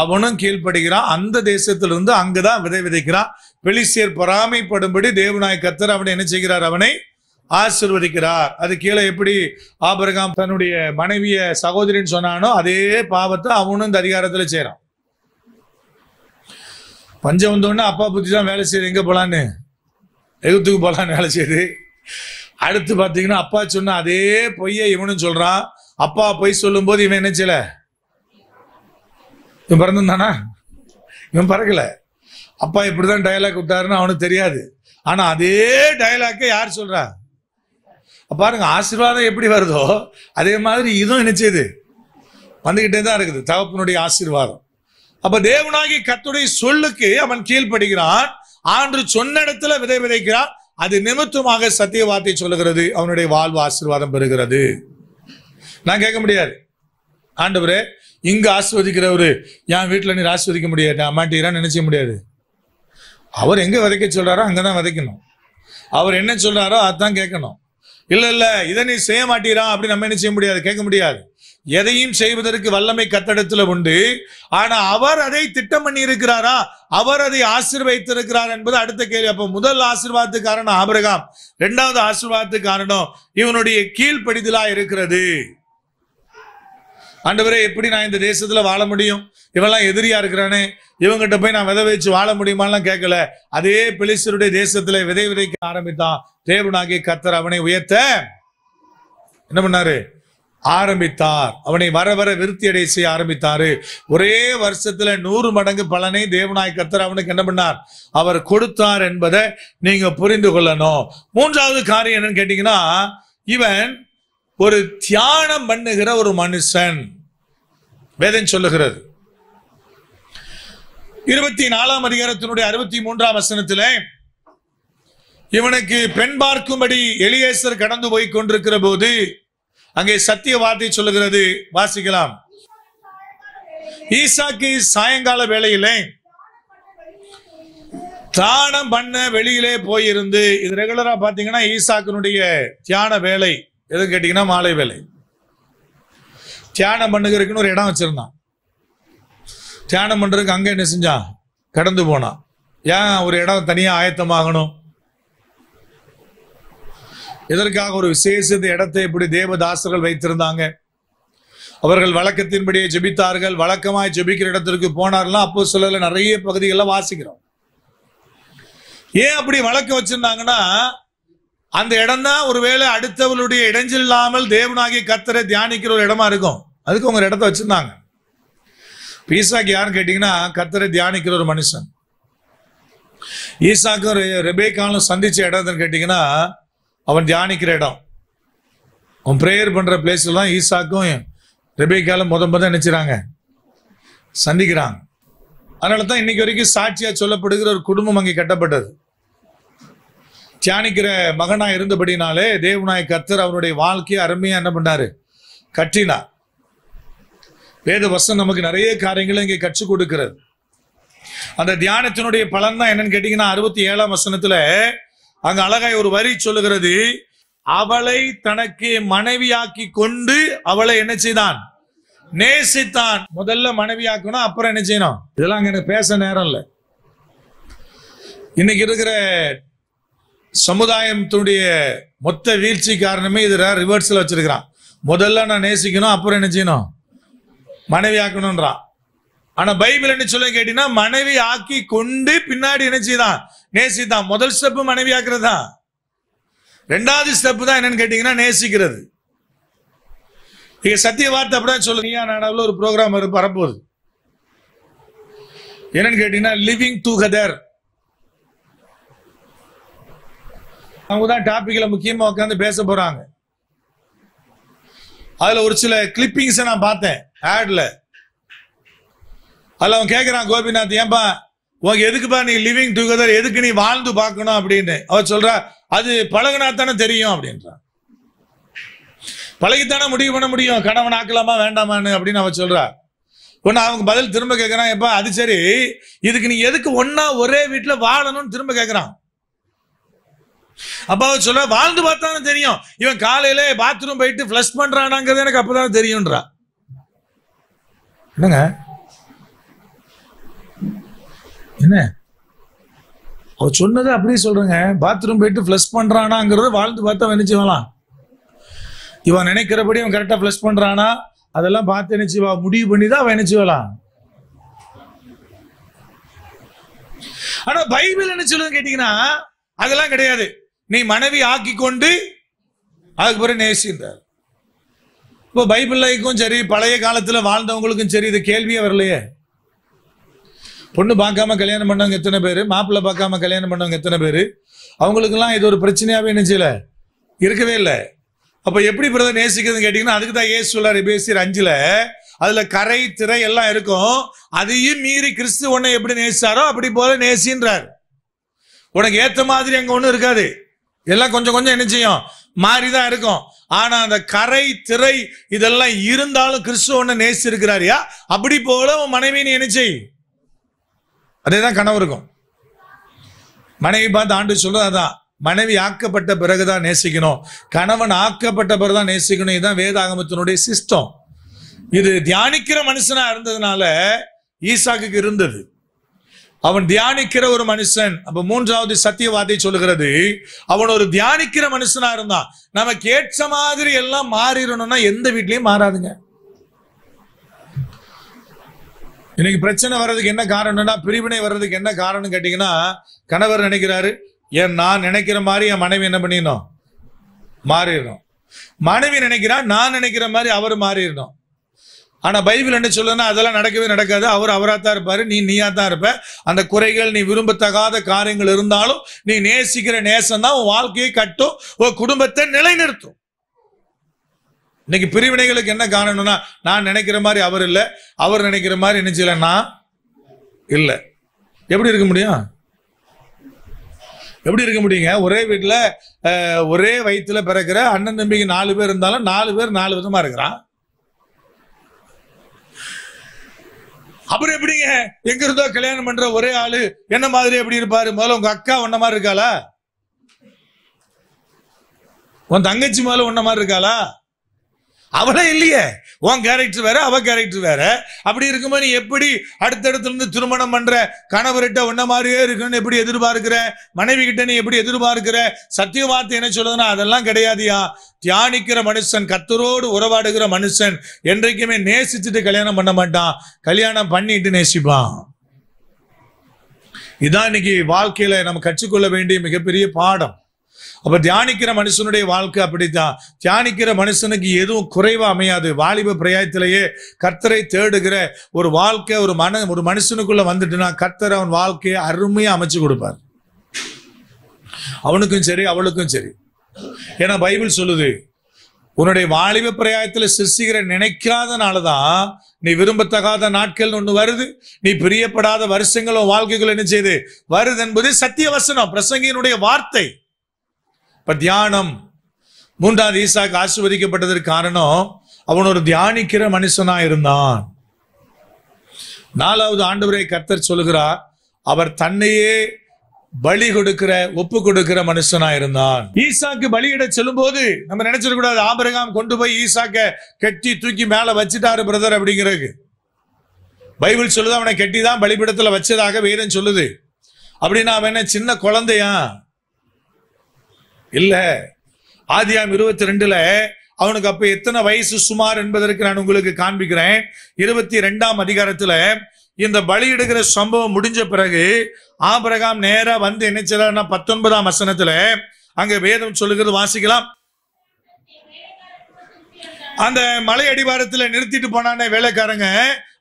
அவனும் கீழ்ப்படுகிறான். அந்த தேசத்திலிருந்து அங்குதான் விதை விதைக்கிறான். பெலிஸ்தியர் பொறாமைப்படும்படி தேவனாய் கர்த்தர் அவனை என்ன செய்கிறார்? அவனை ஆசீர்வதிக்கிறார். அது கீழே எப்படி ஆபிரகாம் தன்னுடைய மனைவிய சகோதரின்னு சொன்னானோ அதே பாவத்தை அவனும் இந்த அதிகாரத்துல செய்யறான். பஞ்சம் வந்தோடனே அப்பா புத்தி தான் வேலை செய்யுது, எங்க போலான்னு, எகுத்துக்கு போலான்னு வேலை செய்யுது. அடுத்து பாத்தீங்கன்னா அப்பா சொன்ன அதே பொய்ய இவனும் சொல்றான். அப்பா பொய் சொல்லும் போது இவன் என்ன செய்யல, இவன் பிறந்தானா? இவன் பறக்கல. அப்பா இப்படிதான் டயலாக் விட்டாருன்னு அவனுக்கு தெரியாது. ஆனா அதே டயலாக்கை யார் சொல்றா? பாருங்க, ஆசீர்வாதம் எப்படி வருதோ அதே மாதிரி இதுவும் என்ன செய்யுது, வந்துகிட்டே தான் இருக்குது, தகப்பனுடைய ஆசீர்வாதம். அப்ப தேவனாகி கர்த்தருடைய சொல்லுக்கு அவன் கீழ்ப்படுகிறான். ஆண்டு சொன்ன இடத்துல விதை விதைக்கிறான். அது நிமித்தமாக சத்திய வார்த்தை சொல்லுகிறது, அவனுடைய வாழ்வு ஆசீர்வாதம் பெறுகிறது. நான் கேட்க முடியாது, ஆண்டவரே இங்க ஆசீர்வதிக்கிறவரு என் வீட்டுல நீர் ஆசீர்வதிக்க முடியாது மாட்டீரான்னு நினைச்ச முடியாது. அவர் எங்க விதைக்க சொல்றாரோ அங்கதான் விதைக்கணும். அவர் என்ன சொல்றாரோ அதான் கேட்கணும். இல்ல இல்ல இதை நீ செய்ய மாட்டீரா அப்படி நம்ம என்ன செய்ய முடியாது, கேட்க முடியாது. எதையும் செய்வதற்கு வல்லமை கர்த்தரிடத்துல உண்டு. ஆனா அவர் அதை திட்டம் பண்ணி இருக்கிறாரா, அவர் அதை ஆசீர்வதித்திருக்கிறார் என்பது அடுத்த கேள்வி. அப்ப முதல் ஆசீர்வாதத்துக்கு காரணம் ஆபிரகாம், இரண்டாவது ஆசீர்வாதத்துக்கு காரணம் இவனுடைய கீழ்ப்படிதலா இருக்கிறது. ஆண்டவரே எப்படி நான் இந்த தேசத்துல வாழ முடியும், இவெல்லாம் எதிரியா இருக்கிறானே, இவங்கிட்ட போய் நான் விதை வச்சு வாழ முடியுமாலாம் கேட்கல. அதே பெலிஸ்தருடைய தேசத்துல விதை விதைக்க ஆரம்பித்தான். தேவனாகிய கர்த்தர் அவனை உயர்த்த என்ன பண்ணாரு, ஆரம்பித்தார். அவனை வர வர விருத்தி அடைய செய்ய ஆரம்பித்தாரு. ஒரே வருஷத்துல 100 மடங்கு பலனை தேவனாய் கர்த்தர் அவனுக்கு என்ன பண்ணார், அவர் கொடுத்தார் என்பதை நீங்க புரிந்து கொள்ளணும். மூன்றாவது காரியம் என்னன்னு கேட்டீங்கன்னா, இவன் ஒரு தியானம் பண்ணுகிற ஒரு மனுஷன். வேதம் சொல்லுகிறது 24ஆம் அதிகாரத்தினுடைய 63ஆம் வசனத்திலே, இவனுக்கு பெண் பார்க்கும்படி எலியேசர் கடந்து போய் கொண்டிருக்கிற போது அங்கே சத்திய வார்த்தை சொல்லுகிறது, வாசிக்கலாம். ஈசாக்கு சாயங்கால வேளையிலே தியானம் பண்ண வெளியிலே போயிருந்து, இது ரெகுலரா பாத்தீங்கன்னா ஈசாக்கினுடைய தியான வேலை எது கேட்டீங்கன்னா மாலை வேலை. தியானம் பண்ணுகிறதுக்குன்னு ஒரு இடம் வச்சிருந்தான். தியானம் பண்றதுக்கு அங்க என்ன செஞ்சான், கடந்து போனான். ஏன் ஒரு இடம் தனியா ஆயத்தமாகணும்? இதற்காக ஒரு விசேஷ இடத்தை இப்படி தேவதாசர்கள் வைத்திருந்தாங்க. அவர்கள் வழக்கத்தின்படியே ஜெபித்தார்கள். வழக்கமாய் ஜெபிக்கிற இடத்திற்கு போனார்லாம் அப்போ சில நிறைய பகுதிகளை வாசிக்கிறோம். ஏன் அப்படி வழக்கம் வச்சிருந்தாங்கன்னா, அந்த இடம் தான் ஒருவேளை அடுத்தவளுடைய இடைஞ்சல் இல்லாமல் தேவனாகிய கர்த்தரை தியானிக்கிற ஒரு இடமா இருக்கும். அதுக்கு உங்க இடத்த வச்சிருந்தாங்க. ஈசாக்கு யாருன்னு கேட்டீங்கன்னா கர்த்தரை தியானிக்கிற ஒரு மனுஷன். ஈசாக்கும் ரெபேக்காலும் சந்திச்ச இடம் கேட்டீங்கன்னா அவன் தியானிக்கிற இடம். அவன் பிரேயர் பண்ற பிளேஸ்ல தான் ஈசாக்கும் ரெபேக்காலும் முத நினைச்சுறாங்க சந்திக்கிறாங்க. அதனாலதான் இன்னைக்கு வரைக்கும் சாட்சியா சொல்லப்படுகிற ஒரு குடும்பம் அங்கே கட்டப்பட்டது. தியானிக்கிற மகனா இருந்தபடினாலே தேவனாய் கர்த்தர் அவருடைய வாழ்க்கையை அருமையா என்ன பண்ணாரு, கட்டினார். வேத வசனம் நமக்கு நிறைய காரியங்களை இங்கே கற்றுக் கொடுக்கிறது. அந்த தியானத்தினுடைய பலன் தான் என்னன்னு கேட்டீங்கன்னா 67ஆம் வசனத்துல அங்க அழகாய் ஒரு வரி சொல்லுகிறது, அவளை தனக்கு மனைவியாக்கி கொண்டு அவளை என்ன செய்தான், நேசித்தான். முதல்ல மனைவியாக்கணும், அப்புறம் என்ன செய்யணும். இதெல்லாம் அங்க எனக்கு பேச நேரம் இல்லை. இன்னைக்கு இருக்கிற சமுதாயத்தினுடைய மொத்த வீழ்ச்சி காரணமே இதுல ரிவர்ஸ்ல வச்சிருக்கிறான். முதல்ல நான் நேசிக்கணும், அப்புறம் என்ன செய்யணும், மனைவி ஆக்கணும்ன்றான். ஆனா பைபிள் என்ன சொல்ல கேட்டீங்கன்னா, மனைவி ஆக்கி கொண்டு பின்னாடி என்ன செய்தான், நேசித்தான். முதல் ஸ்டெப் மனைவி ஆக்குறது தான். ரெண்டாவது ஸ்டெப் தான் என்னன்னு கேட்டீங்கன்னா நேசிக்கிறது. இங்க சத்திய வார்த்தை அப்படிதான் சொல்லுங்க. நாடாவில் ஒரு ப்ரோக்ராம் வரப்போகுது. என்னன்னு கேட்டீங்கன்னா லிவிங் டுகெதர். அவங்க தான் டாபிக்ல முக்கியமா உட்காந்து பேச போறாங்க. அதுல ஒரு சில கிளிப்பிங்ஸ் நான் பார்த்தேன் ஆட்ல. அதுல அவன் கேட்கிறான், கோபிநாத் ஏன்பா உனக்கு எதுக்குப்பா நீ லிவிங் டுகெதர், எதுக்கு நீ வாழ்ந்து பார்க்கணும் அப்படின்னு. அவர் சொல்றா, அது பழகுனா தானே தெரியும் அப்படின்றான். பழகித்தானே முடிவு பண்ண முடியும் கணவன் ஆக்கலாமா வேண்டாமான்னு அப்படின்னு அவ சொல்றா. ஒன்னு அவங்க பதில் திரும்ப கேட்கறான், எப்ப அது சரி இதுக்கு நீ எதுக்கு ஒன்னா ஒரே வீட்டுல வாழணும்னு திரும்ப கேட்கறான். அப்ப அவ சொல்ற, வாழ்ந்து பார்த்தானே தெரியும், இவன் காலையில பாத்ரூம் போயிட்டு ஃபிளஷ் பண்றானாங்கிறது எனக்கு அப்பதான் தெரியும்ன்றா. என்னங்க என்ன அவ சொன்னது அப்படியே சொல்றேங்க, பாத்ரூம் போயிட்டு ஃபிளஷ் பண்றானாங்கிறது வாழ்ந்து பார்த்தா நினைச்சுவலாம். இவன் நினைக்கிறபடி அவன் கரெக்டா ஃபிளஷ் பண்றானா அதெல்லாம் பார்த்து நினைச்சுவா முடிவு பண்ணி தான் அவன் நினைச்சுவலாம். ஆனா பைபிள் என்ன சொல்லுன்னு கேட்டீங்கன்னா அதெல்லாம் கிடையாது. நீ மனைவி ஆக்கி கொண்டு அதுக்கு பிறகு நேசின்றார். இப்போ பைபிள்லைக்கும் சரி பழைய காலத்துல வாழ்ந்தவங்களுக்கும் சரி இது கேள்வியே வரலையே. பொண்ணு பார்க்காம கல்யாணம் பண்ணவங்க எத்தனை பேரு, மாப்பிள்ளை பார்க்காம கல்யாணம் பண்ணவங்க எத்தனை பேரு, அவங்களுக்கெல்லாம் இது ஒரு பிரச்சனையாவே நினைச்சல இருக்கவே இல்லை. அப்ப எப்படி பிரதர் நேசிக்கிறதுன்னு கேட்டீங்கன்னா அதுக்கு தான் இயேசு சொல்றாரு எபேசியர் 5 அதுல கரை திரை எல்லாம் இருக்கும். அதையும் மீறி கிறிஸ்து உன்னை எப்படி நேசிச்சாரோ அப்படி போல நேசின்றார். உனக்கு ஏத்த மாதிரி அங்க ஒண்ணும் இருக்காது, எல்லாம் கொஞ்சம் கொஞ்சம் என்ன செய்யும் மாறிதான் இருக்கும். ஆனா அந்த கரை திரை இதெல்லாம் இருந்தாலும் கிறிஸ்து உன்னை நேசிச்சிருக்கிறாரியா, அப்படி போல உன் மனைவி நீ என்ன செய். அதேதான் கணவருக்கும். மனைவி பார்த்து ஆண்டு சொல்றது அதான், மனைவி ஆக்கப்பட்ட பிறகுதான் நேசிக்கணும், கணவன் ஆக்கப்பட்ட பிறகுதான் நேசிக்கணும். இதுதான் வேதாகமத்தினுடைய சிஸ்டம். இது தியானிக்கிற மனுஷனா இருந்ததுனால ஈசாக்குக்கு இருந்தது. அவன் தியானிக்கிற ஒரு மனுஷன். அப்ப 3வது சத்தியவாதி சொல்லுகிறது அவன் ஒரு தியானிக்கிற மனுஷனா இருந்தான். நமக்கு ஏற்ற மாதிரி எல்லாம் மாறிடணும்னா எந்த வீட்லயும் மாறாதுங்க. இன்னைக்கு பிரச்சனை வர்றதுக்கு என்ன காரணம்னா, பிரிவினை வர்றதுக்கு என்ன காரணம் கேட்டீங்கன்னா, கணவர் நினைக்கிறாரு ஏன் நான் நினைக்கிற மாதிரி என் மனைவி என்ன பண்ணிடணும் மாறிடணும், மனைவி நினைக்கிறா நான் நினைக்கிற மாதிரி அவர் மாறிடணும். ஆனா பைபிள் என்ன சொல்லுன்னா அதெல்லாம் நடக்கவே நடக்காது. அவர் அவராத்தான் இருப்பாரு, நீ நீயா தான் இருப்ப. அந்த குறைகள் நீ விரும்பத்தகாத காரியங்கள் இருந்தாலும் நீ நேசிக்கிற நேசம் தான் உன் வாழ்க்கையை கட்டும், உன் குடும்பத்தை நிலைநிறுத்தும். இன்னைக்கு பிரிவினைகளுக்கு என்ன காரணம்னா, நான் நினைக்கிற மாதிரி அவர் இல்லை, அவர் நினைக்கிற மாதிரி என்ன செய்யல நான் இல்லை. எப்படி இருக்க முடியும்? எப்படி இருக்க முடியுங்க? ஒரே வீட்டுல ஒரே வயிற்றுல பிறக்கிற அண்ணன் தம்பிக்கு 4 பேர் இருந்தாலும் 4 பேர் 4 விதமா இருக்கிறான். அப்புறம் எப்படிங்க எங்க இருந்தோ கல்யாணம் பண்ற ஒரே ஆளு என்ன மாதிரி எப்படி இருப்பாரு? முதல்ல உங்க அக்கா ஒன்ன மாதிரி இருக்காளா? உன் தங்கச்சி முதல்ல ஒன்ன மாதிரி இருக்காளா? அவளே இல்லையே. உன் கேரக்டர் வேற, அவ கேரக்டர் வேற. அப்படி இருக்கும்போது நீ எப்படி அடுத்தடுத்துல இருந்து திருமணம் பண்ற கணவர்கிட்ட ஒன்ன மாதிரியே இருக்குன்னு எப்படி எதிர்பார்க்கிற? மனைவி கிட்ட நீ எப்படி எதிர்பார்க்கிற? சத்தியவார்த்தை என்ன சொல்லுதுன்னா அதெல்லாம் கிடையாதியா. தியானிக்கிற மனுஷன், கர்த்தரோடு உறவாடுகிற மனுஷன் என்றைக்குமே நேசிச்சுட்டு கல்யாணம் பண்ண மாட்டான், கல்யாணம் பண்ணிட்டு நேசிப்பான். இதான் இன்னைக்கு வாழ்க்கையில நம்ம கற்றுக்கொள்ள வேண்டிய மிகப்பெரிய பாடம். அப்ப தியானிக்கிற மனுஷனுடைய வாழ்க்கை அப்படித்தான். தியானிக்கிற மனுஷனுக்கு எதுவும் குறைவா அமையாது. வாலிப பிரயாயத்திலேயே கர்த்தரை தேடுகிற ஒரு வாழ்க்கை ஒரு மனுஷனுக்குள்ள வந்துட்டுனா கர்த்தர் அவன் வாழ்க்கையை அருமையா அமைச்சு கொடுப்பார், அவனுக்கும் சரி அவளுக்கும் சரி. ஏன்னா பைபிள் சொல்லுது, உன்னுடைய வாலிப பிரயாயத்துல சிருஷ்டிக்கிற நினைக்காதனாலதான் நீ விரும்பத்தகாத நாட்கள் ஒண்ணு வருது, நீ பிரியப்படாத வருஷங்களும் வாழ்க்கைகள் என்ன செய்து வருது என்பது சத்திய வசனம், பிரசங்கியினுடைய வார்த்தை. இப்ப தியானம் 3வது ஈசாக்கு ஆசீர்வதிக்கப்பட்டதற்கு காரணம் அவன் ஒரு தியானிக்கிற மனுஷனா இருந்தான். 4வது ஆண்டவரை கர்த்தர் சொல்லுகிறார், அவர் தன்னையே பலி கொடுக்கிற ஒப்பு கொடுக்கிற மனுஷனா இருந்தான். ஈசாக்கு பலியிட செல்லும் போது நம்ம நினைச்சிட கூடாது ஆபிரகாம் கொண்டு போய் ஈசாக்க கட்டி தூக்கி மேல வச்சுட்டாரு பிரதர் அப்படிங்கிறது. பைபிள் சொல்லுது அவனை கெட்டிதான் பலிபீடத்துல வச்சதாக வேதம் சொல்லுது. அப்படின்னா அவன் என்ன சின்ன குழந்தையா? இல்ல. ஆதியாம் 22 அவனுக்கு அப்ப எத்தனை வயசு சுமார் என்பதற்கு நான் உங்களுக்கு காண்பிக்கிறேன். 22ஆம் அதிகாரத்துல இந்த பலியிடுகிற சம்பவம் முடிஞ்ச பிறகு ஆபிரகாம் நேரா வந்து என்ன செய்யறாருன்னா 19ஆம் வசனத்துல அங்க வேதம் சொல்லுகிறது, வாசிக்கலாம். அந்த மலை அடிவாரத்துல நிறுத்திட்டு போனானே வேலைக்காரங்க,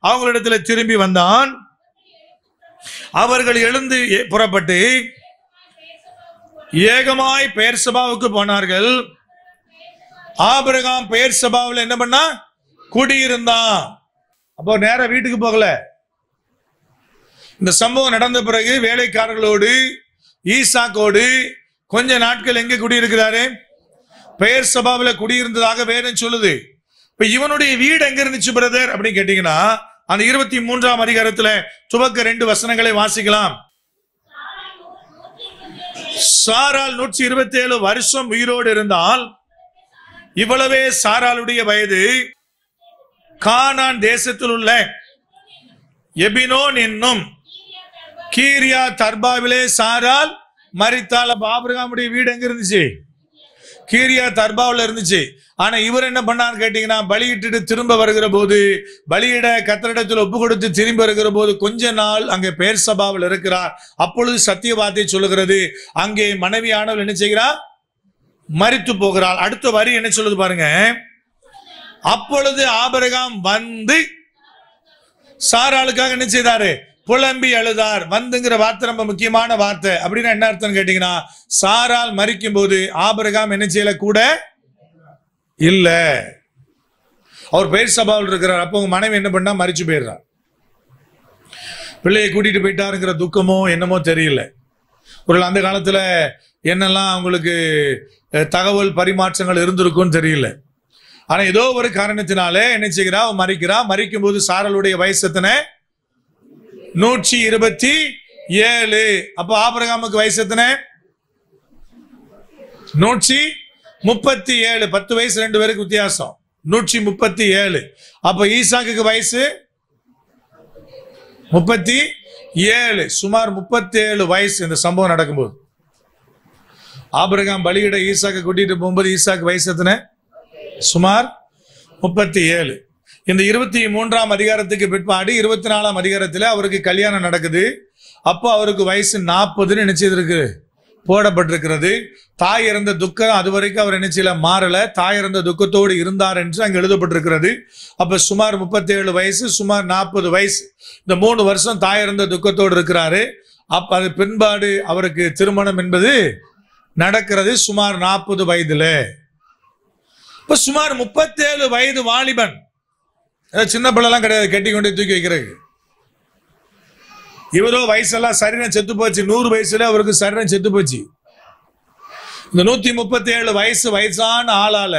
அவங்களிடத்துல திரும்பி வந்தான். அவர்கள் எழுந்து புறப்பட்டு ஏகமாய் பெயர்சபாவுக்கு போனார்கள். ஆபிரகாம் பெயர்சபாவில் என்ன பண்ணா குடியிருந்தான். அப்போ நேர வீட்டுக்கு போகல. இந்த சம்பவம் நடந்த பிறகு வேலைக்காரர்களோடு ஈசாக்கோடு கொஞ்ச நாட்கள் எங்க குடியிருக்கிறாரு? பெயர் சபாவில குடியிருந்ததாக வேதம் சொல்லுது. இப்ப இவனுடைய வீடு எங்க இருந்துச்சு பிரதர் அப்படின்னு கேட்டீங்கன்னா, அந்த 23ஆம் அதிகாரத்துல துவக்க 2 வசனங்களை வாசிக்கலாம். சாராள் 127 வருஷம் உயிரோடு இருந்தால், இவ்வளவே சாராளுடைய வயது. கானான் தேசத்தில் உள்ள எபினோன் என்னும் கீரியா தர்பாவிலே சாராள் மரித்தாள். ஆபிரகாமுடைய வீடு எங்க இருந்துச்சு? கீரியா தர்பாவில் இருந்துச்சு. ஆனா இவர் என்ன பண்ணார் கேட்டீங்கன்னா, பலியிட்டு திரும்ப வருகிற போது, பலியிட கர்த்தரிடத்தில் ஒப்பு கொடுத்து திரும்பி வருகிற போது கொஞ்ச நாள் அங்கே பெயர் சபாவில் இருக்கிறார். அப்பொழுது சத்திய வார்த்தை சொல்லுகிறது, அங்கே மனைவியானவள் என்ன செய்கிறார்? மரித்து போகிறாள். அடுத்த வரி என்ன சொல்லுது பாருங்க. அப்பொழுது ஆபிரகாம் வந்து சாராளுக்காக என்ன செய்தாரு? புலம்பி அழுதார். வந்துங்கிற வார்த்தை ரொம்ப முக்கியமான வார்த்தை. அப்படின்னா என்ன அர்த்தம் கேட்டீங்கன்னா, சாராள் மரிக்கும் போது ஆபிரகாம் என்ன செய்யல கூட இல்ல, அவர் பெயர் சபாவில் இருக்கிறார். அப்போ உங்க மனைவி என்ன பண்ணா? மரிச்சு போயிடுறார். பிள்ளையை கூட்டிட்டு போயிட்டாருங்கிற துக்கமோ என்னமோ தெரியல. ஒரு அந்த காலத்துல என்னெல்லாம் அவங்களுக்கு தகவல் பரிமாற்றங்கள் இருந்திருக்கும்னு தெரியல. ஆனா ஏதோ ஒரு காரணத்தினாலே என்ன செய்கிறா? மரிக்கிறா. மரிக்கும் போது சாராளுடைய வயசு எத்தனை? 127. அப்ப ஆபிரகாமுக்கு வயசு எத்தனை? 137. 10 வயசு 2 பேருக்கு வித்தியாசம். 137. அப்ப ஈசாக்குக்கு வயசு 37. சுமார் 37 வயசு இந்த சம்பவம் நடக்கும்போது. ஆபிரகாம் பலியிட ஈசாக்கு கூட்டிட்டு போகும்போது ஈசாக்கு வயசு எத்தனை? சுமார் 37. இந்த 23ஆம் அதிகாரத்துக்கு பிற்பாடு 24ஆம் அதிகாரத்தில் அவருக்கு கல்யாணம் நடக்குது. அப்போ அவருக்கு வயசு 40 நினைச்சிருக்கு போடப்பட்டிருக்கிறது. தாய் இறந்த துக்கம் அது வரைக்கும் அவர் நினைச்சில மாறல. தாய் இறந்த துக்கத்தோடு இருந்தார் என்று அங்கு எழுதப்பட்டிருக்கிறது. அப்ப சுமார் 37 வயசு, சுமார் 40 வயசு. இந்த 3 வருஷம் தாய் இறந்த துக்கத்தோடு இருக்கிறாரு. அப்ப அது பின்பாடு அவருக்கு திருமணம் என்பது நடக்கிறது சுமார் 40 வயதுல. இப்ப சுமார் 37 வயது வாலிபன். சின்ன பிள்ளைலாம் கிடையாது கட்டி கொண்டு தூக்கி வைக்கிறது. இவரோ வயசெல்லாம் சரீரம் செத்து போச்சு. 100 வயசுல அவருக்கு சரீரம் செத்து போச்சு. இந்த 137 வயசு வயசான ஆளால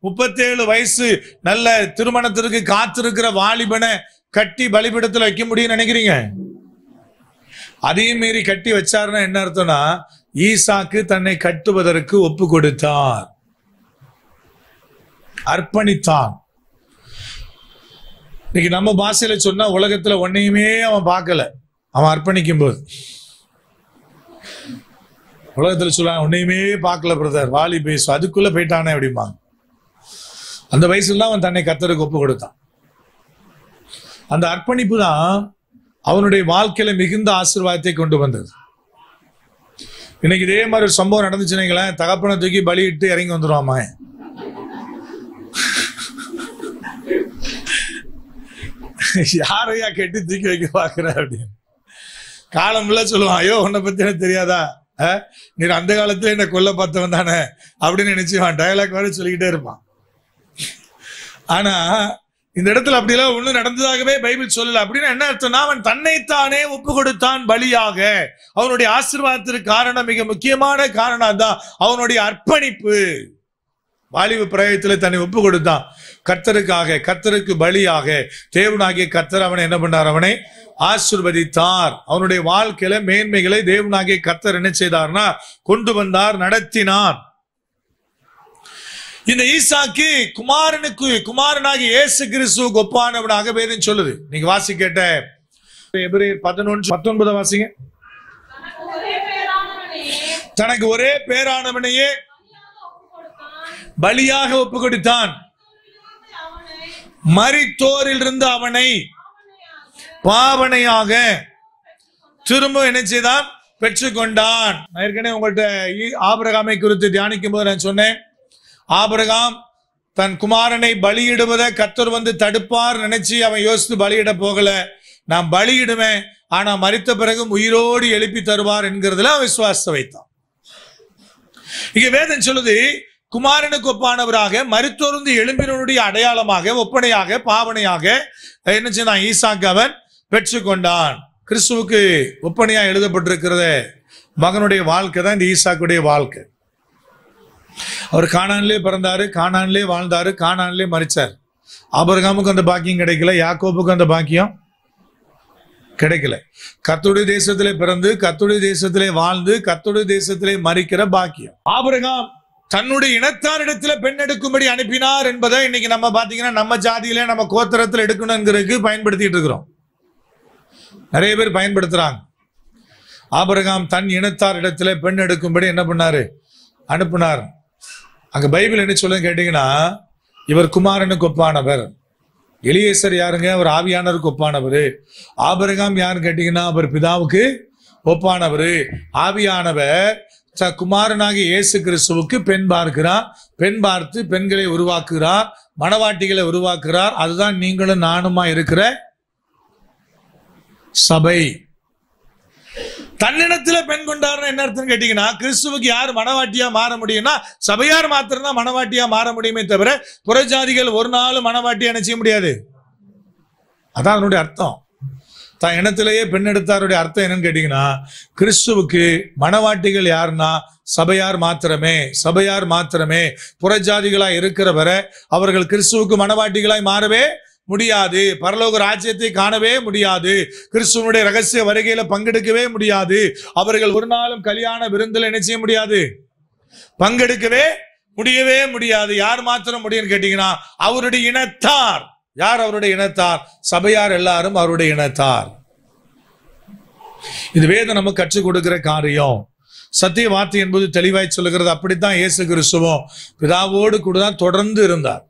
37 வயசு நல்ல திருமணத்திற்கு காத்திருக்கிற வாலிபனை கட்டி பலிபீடத்தில் வைக்க முடியும்னு நினைக்கிறீங்க? அதையும் மீறி கட்டி வச்சாருன்னா என்ன அர்த்தம்னா, ஈசாக்கு தன்னை கட்டுவதற்கு ஒப்பு கொடுத்தார், அர்ப்பணித்தான். இன்னைக்கு நம்ம பாஷையில சொன்னா உலகத்துல ஒன்னையுமே அவன் பார்க்கல. அவன் அர்ப்பணிக்கும் போது உலகத்துல சொல்ல ஒன்னையுமே பார்க்கல பிரதர், வாலி பேசு அதுக்குள்ள போயிட்டானே அப்படிம்பாங்க. அந்த வயசுல அவன் தன்னை கர்த்தருக்கு ஒப்பு கொடுத்தான். அந்த அர்ப்பணிப்பு தான் அவனுடைய வாழ்க்கையில மிகுந்த ஆசீர்வாதத்தை கொண்டு வந்தது. இன்னைக்கு இதே மாதிரி ஒரு சம்பவம் நடந்துச்சுன்னு தகப்பனை தூக்கி பலியிட்டு இறங்கி வந்துருவாமா? யாரையா கெட்டி தூக்கி வைக்க பாக்குற அப்படின்னு காலம்ல சொல்லுவான். ஐயோ உன்னை பத்தி எனக்கு தெரியாதா, நீ அந்த காலத்துல என்ன கொல்ல பார்த்தவன் தானே அப்படின்னு நினைச்சுவான். டயலாக் வேற சொல்லிக்கிட்டே இருப்பான். ஆனா இந்த இடத்துல அப்படிலாம் ஒண்ணு நடந்ததாகவே பைபிள் சொல்லல. அப்படின்னா என்ன அர்த்தம்னா, அவன் தன்னைத்தானே ஒப்பு கொடுத்தான் பலியாக. அவனுடைய ஆசீர்வாதத்திற்கு காரணம், மிக முக்கியமான காரணம் தான் அவனுடைய அர்ப்பணிப்பு. வாலிப பிரயத்தில் தன்னை ஒப்பு கொடுத்தான் கர்த்தருக்காக, கர்த்தருக்கு பலியாக. தேவனாகிய கர்த்தர் அவனை என்ன பண்ணார்? அவனை ஆசீர்வதித்தார். அவனுடைய வாழ்க்கையில மேன்மைகளை தேவனாகிய கர்த்தர் என்ன செய்தார்னா கொண்டு வந்தார், நடத்தினார். இந்த ஈசாக்கு குமாரனாகிய இயேசு கிறிஸ்துவுக்கு ஒப்பானவனாக வேதம் சொல்லுது. நீங்க வாசி கேட்ட எபிரேயர் 11:19 வாசிங்க. தனக்கு ஒரே பேரானவனையே பலியாக ஒப்பு கொடுத்தான், மரித்தோரில் இருந்து அவனை பாவனையாக திரும்ப என்ன செய்தான்? பெற்றுக்கொண்டான். நான் ஏற்கனவே உங்கள்கிட்ட ஆபிரகாமை குறித்து தியானிக்கும் போது நான் சொன்னேன், ஆபிரகாம் தன் குமாரனை பலியிடுவதை கர்த்தர் வந்து தடுப்பார் நினைச்சு அவன் யோசித்து பலியிட போகல. நான் பலியிடுவேன், ஆனா மரித்த பிறகு உயிரோடு எழுப்பி தருவார் என்கிறதுல அவன் விசுவாசத்தை வைத்தான். இங்க வேதம் சொல்லுது, குமாரனுக்கு ஒப்பானவராக மரித்தோர்ந்து எழும்பினுடைய அடையாளமாக, ஒப்பனையாக, பாவனையாக என்ன செய்தான்? ஈசாக்கு அவன் பெற்றுக்கொண்டான். கிறிஸ்துவுக்கு ஒப்பனையா எழுதப்பட்டிருக்கிறத மகனுடைய வாழ்க்கை தான் இந்த ஈசாக்குடைய வாழ்க்கை. அவர் கானானிலே பிறந்தாரு, கானானிலே வாழ்ந்தாரு, கானானிலே மரிச்சார். ஆபிரகாமுக்கு அந்த பாக்கியம் கிடைக்கல, யாக்கோபுக்கு அந்த பாக்கியம் கிடைக்கல. கர்த்தருடைய தேசத்திலே பிறந்து, கர்த்தருடைய தேசத்திலே வாழ்ந்து, கர்த்தருடைய தேசத்திலே மரிக்கிற பாக்கியம். ஆபிரகாம் தன்னுடைய இனத்தாரிடத்துல பெண் எடுக்கும்படி அனுப்பினார் என்பதை இன்னைக்கு நம்ம பாத்தீங்கன்னா நம்ம ஜாதியில நம்ம கோத்திரத்தில் எடுக்கணுங்கிறதுக்கு பயன்படுத்திட்டு இருக்கிறோம். நிறைய பேர் பயன்படுத்துறாங்க. ஆபிரகாம் தன் இனத்தார் இடத்துல பெண் எடுக்கும்படி என்ன பண்ணாரு? அனுப்பினார். அங்க பைபிள் என்ன சொல்லுன்னு கேட்டீங்கன்னா, இவர் குமாரனுக்கு ஒப்பானவர். எலியேசர் யாருங்க? அவர் ஆவியானவருக்கு ஒப்பானவர். ஆபிரகாம் யாருன்னு கேட்டீங்கன்னா, அவர் பிதாவுக்கு ஒப்பானவர். ஆவியானவர் குமாரனாகிய இயேசு கிறிஸ்துவுக்கு பெண் பார்க்கிறார், பெண் பார்த்து பெண்களை உருவாக்குகிறார், மணவாட்டிகளை உருவாக்குறார். அதுதான் நீங்களும் நானுமா இருக்கிற சபை. தன்னிடத்துல பெண் கொண்டாடுற என்ன அர்த்தம் கேட்டீங்கன்னா, கிறிஸ்துவுக்கு யார் மணவாட்டியா மாற முடியும்னா சபையார் மாத்திரம் தான் மணவாட்டியா மாற முடியுமே தவிர புறஜாதிகள் ஒரு நாள் மணவாட்டியா நினைச்ச முடியாது. அதான் அதனுடைய அர்த்தம். தான் இனத்திலேயே பெண் எடுத்தாருடைய அர்த்தம் என்னன்னு கேட்டீங்கன்னா, கிறிஸ்துவுக்கு மணவாட்டிகள் யாருன்னா சபையார் மாத்திரமே. சபையார் மாத்திரமே. புறஜாதிகளாய் இருக்கிற வரை அவர்கள் கிறிஸ்துவுக்கு மணவாட்டிகளாய் மாறவே முடியாது. பரலோக ராஜ்யத்தை காணவே முடியாது. கிறிஸ்துவனுடைய ரகசிய வருகையில பங்கெடுக்கவே முடியாது. அவர்கள் ஒரு நாளும் கல்யாண விருந்தில் என்ன செய்ய முடியாது? பங்கெடுக்கவே முடியவே முடியாது. யார் மாத்திரம் முடியும்னு கேட்டீங்கன்னா, அவருடைய இனத்தார். யார் அவருடைய இனத்தார்? சபையார் எல்லாரும் அவருடைய இனத்தார். இது வேதம் நமக்கு கற்றுக் கொடுக்கிற காரியம். சத்திய வார்த்தை என்பது தெளிவாய் சொல்லுகிறது. அப்படித்தான் இயேசு கிறிஸ்துவும் பிதாவோடு கூட தான் தொடர்ந்து இருந்தார்.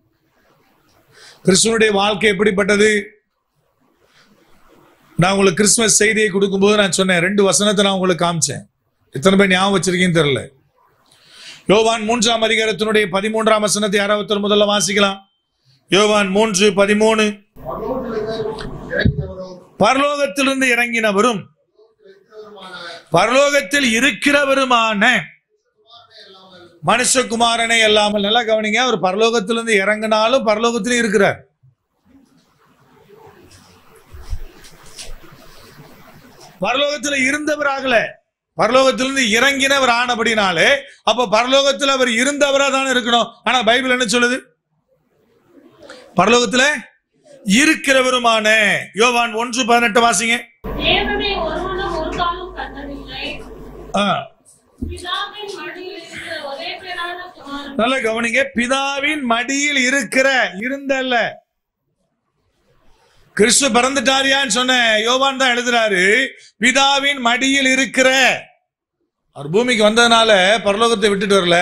கிறிஸ்துவனுடைய வாழ்க்கை எப்படிப்பட்டது? நான் உங்களுக்கு கிறிஸ்துமஸ் செய்தியை கொடுக்கும்போது நான் சொன்னேன், 2 வசனத்தை நான் உங்களுக்கு காமிச்சேன். எத்தனை பேர் ஞாபகம் வச்சிருக்கீங்கன்னு தெரியல. யோவான் 3ஆம் அதிகாரத்தினுடைய 13ஆம் வசனத்தை யாராவது முதல்ல வாசிக்கலாம். யோவான் 3:13. பரலோகத்திலிருந்து இறங்கினவரும் பரலோகத்தில் இருக்கிறவருமான மனுஷகுமாரனை அல்லாமல். நல்லா கவனிங்க, அவர் பரலோகத்திலிருந்து இறங்கினாலும் பரலோகத்திலும் இருக்கிறார். பரலோகத்தில் இருந்தவர் ஆகல, பரலோகத்திலிருந்து இறங்கினவர் ஆனபடினாலே அப்ப பரலோகத்தில் அவர் இருந்தவரா தானே இருக்கணும். ஆனா பைபிள் என்ன சொல்லுது? பரலோகத்துல இருக்கிறவருமான. யோவான் 1:18 வாசிங்க. நல்ல கவனிங்க, பிதாவின் மடியில் இருக்கிற, இருந்தல்ல. கிறிஸ்து பிறந்துட்டாரியான்னு சொன்ன யோவான் தான் எழுதுறாரு, பிதாவின் மடியில் இருக்கிற. அவர் பூமிக்கு வந்ததுனால பரலோகத்தை விட்டுட்டு வரல,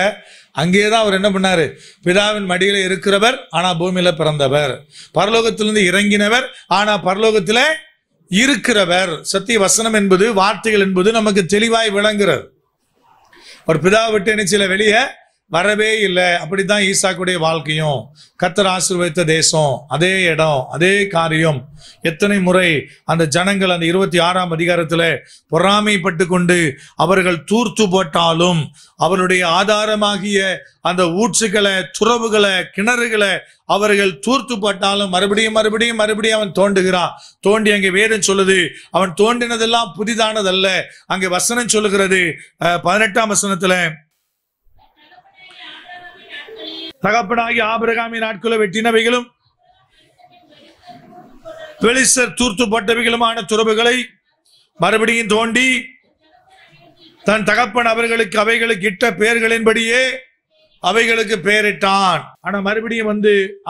அங்கேதான் அவர் என்ன பண்ணாரு? பிதாவின் மடியில இருக்கிறவர், ஆனா பூமியில பிறந்தவர். பரலோகத்திலிருந்து இறங்கினவர், ஆனா பரலோகத்தில இருக்கிறவர். சத்திய வசனம் என்பது, வார்த்தைகள் என்பது நமக்கு தெளிவாய் விளங்குறது. ஒரு பிதாவை விட்டு என்ன சில வெளியே வரவே இல்லை. அப்படித்தான் ஈசாக்குடைய வாழ்க்கையும். கர்த்தர் ஆசீர்வதித்த தேசம், அதே இடம், அதே காரியம். எத்தனை முறை அந்த ஜனங்கள் அந்த 26ஆம் அதிகாரத்துல பொறாமைப்பட்டு கொண்டு அவர்கள் தூர்த்து போட்டாலும், அவருடைய ஆதாரமாகிய அந்த ஊற்றுகளை, துறவுகளை, கிணறுகளை அவர்கள் தூர்த்து போட்டாலும் மறுபடியும் மறுபடியும் மறுபடியும் அவன் தோண்டுகிறான். தோண்டி அங்கே வேதம் சொல்லுது, அவன் தோண்டினதெல்லாம் புதிதானதல்ல. அங்கே வசனம் சொல்லுகிறது 18ஆம் வசனத்துல, தகப்பனாகி ஆபிரகாமின் நாட்களை வெட்டினவைகளும் பெலிஸ்தர் தூர்த்து போட்டவைகளுமான துறவுகளை மறுபடியும் தோண்டி தன் தகப்பன் அவர்களுக்கு அவைகளுக்கு இட்ட பெயர்களின்படியே அவைகளுக்கு பெயரிட்டான். ஆனா மறுபடியும்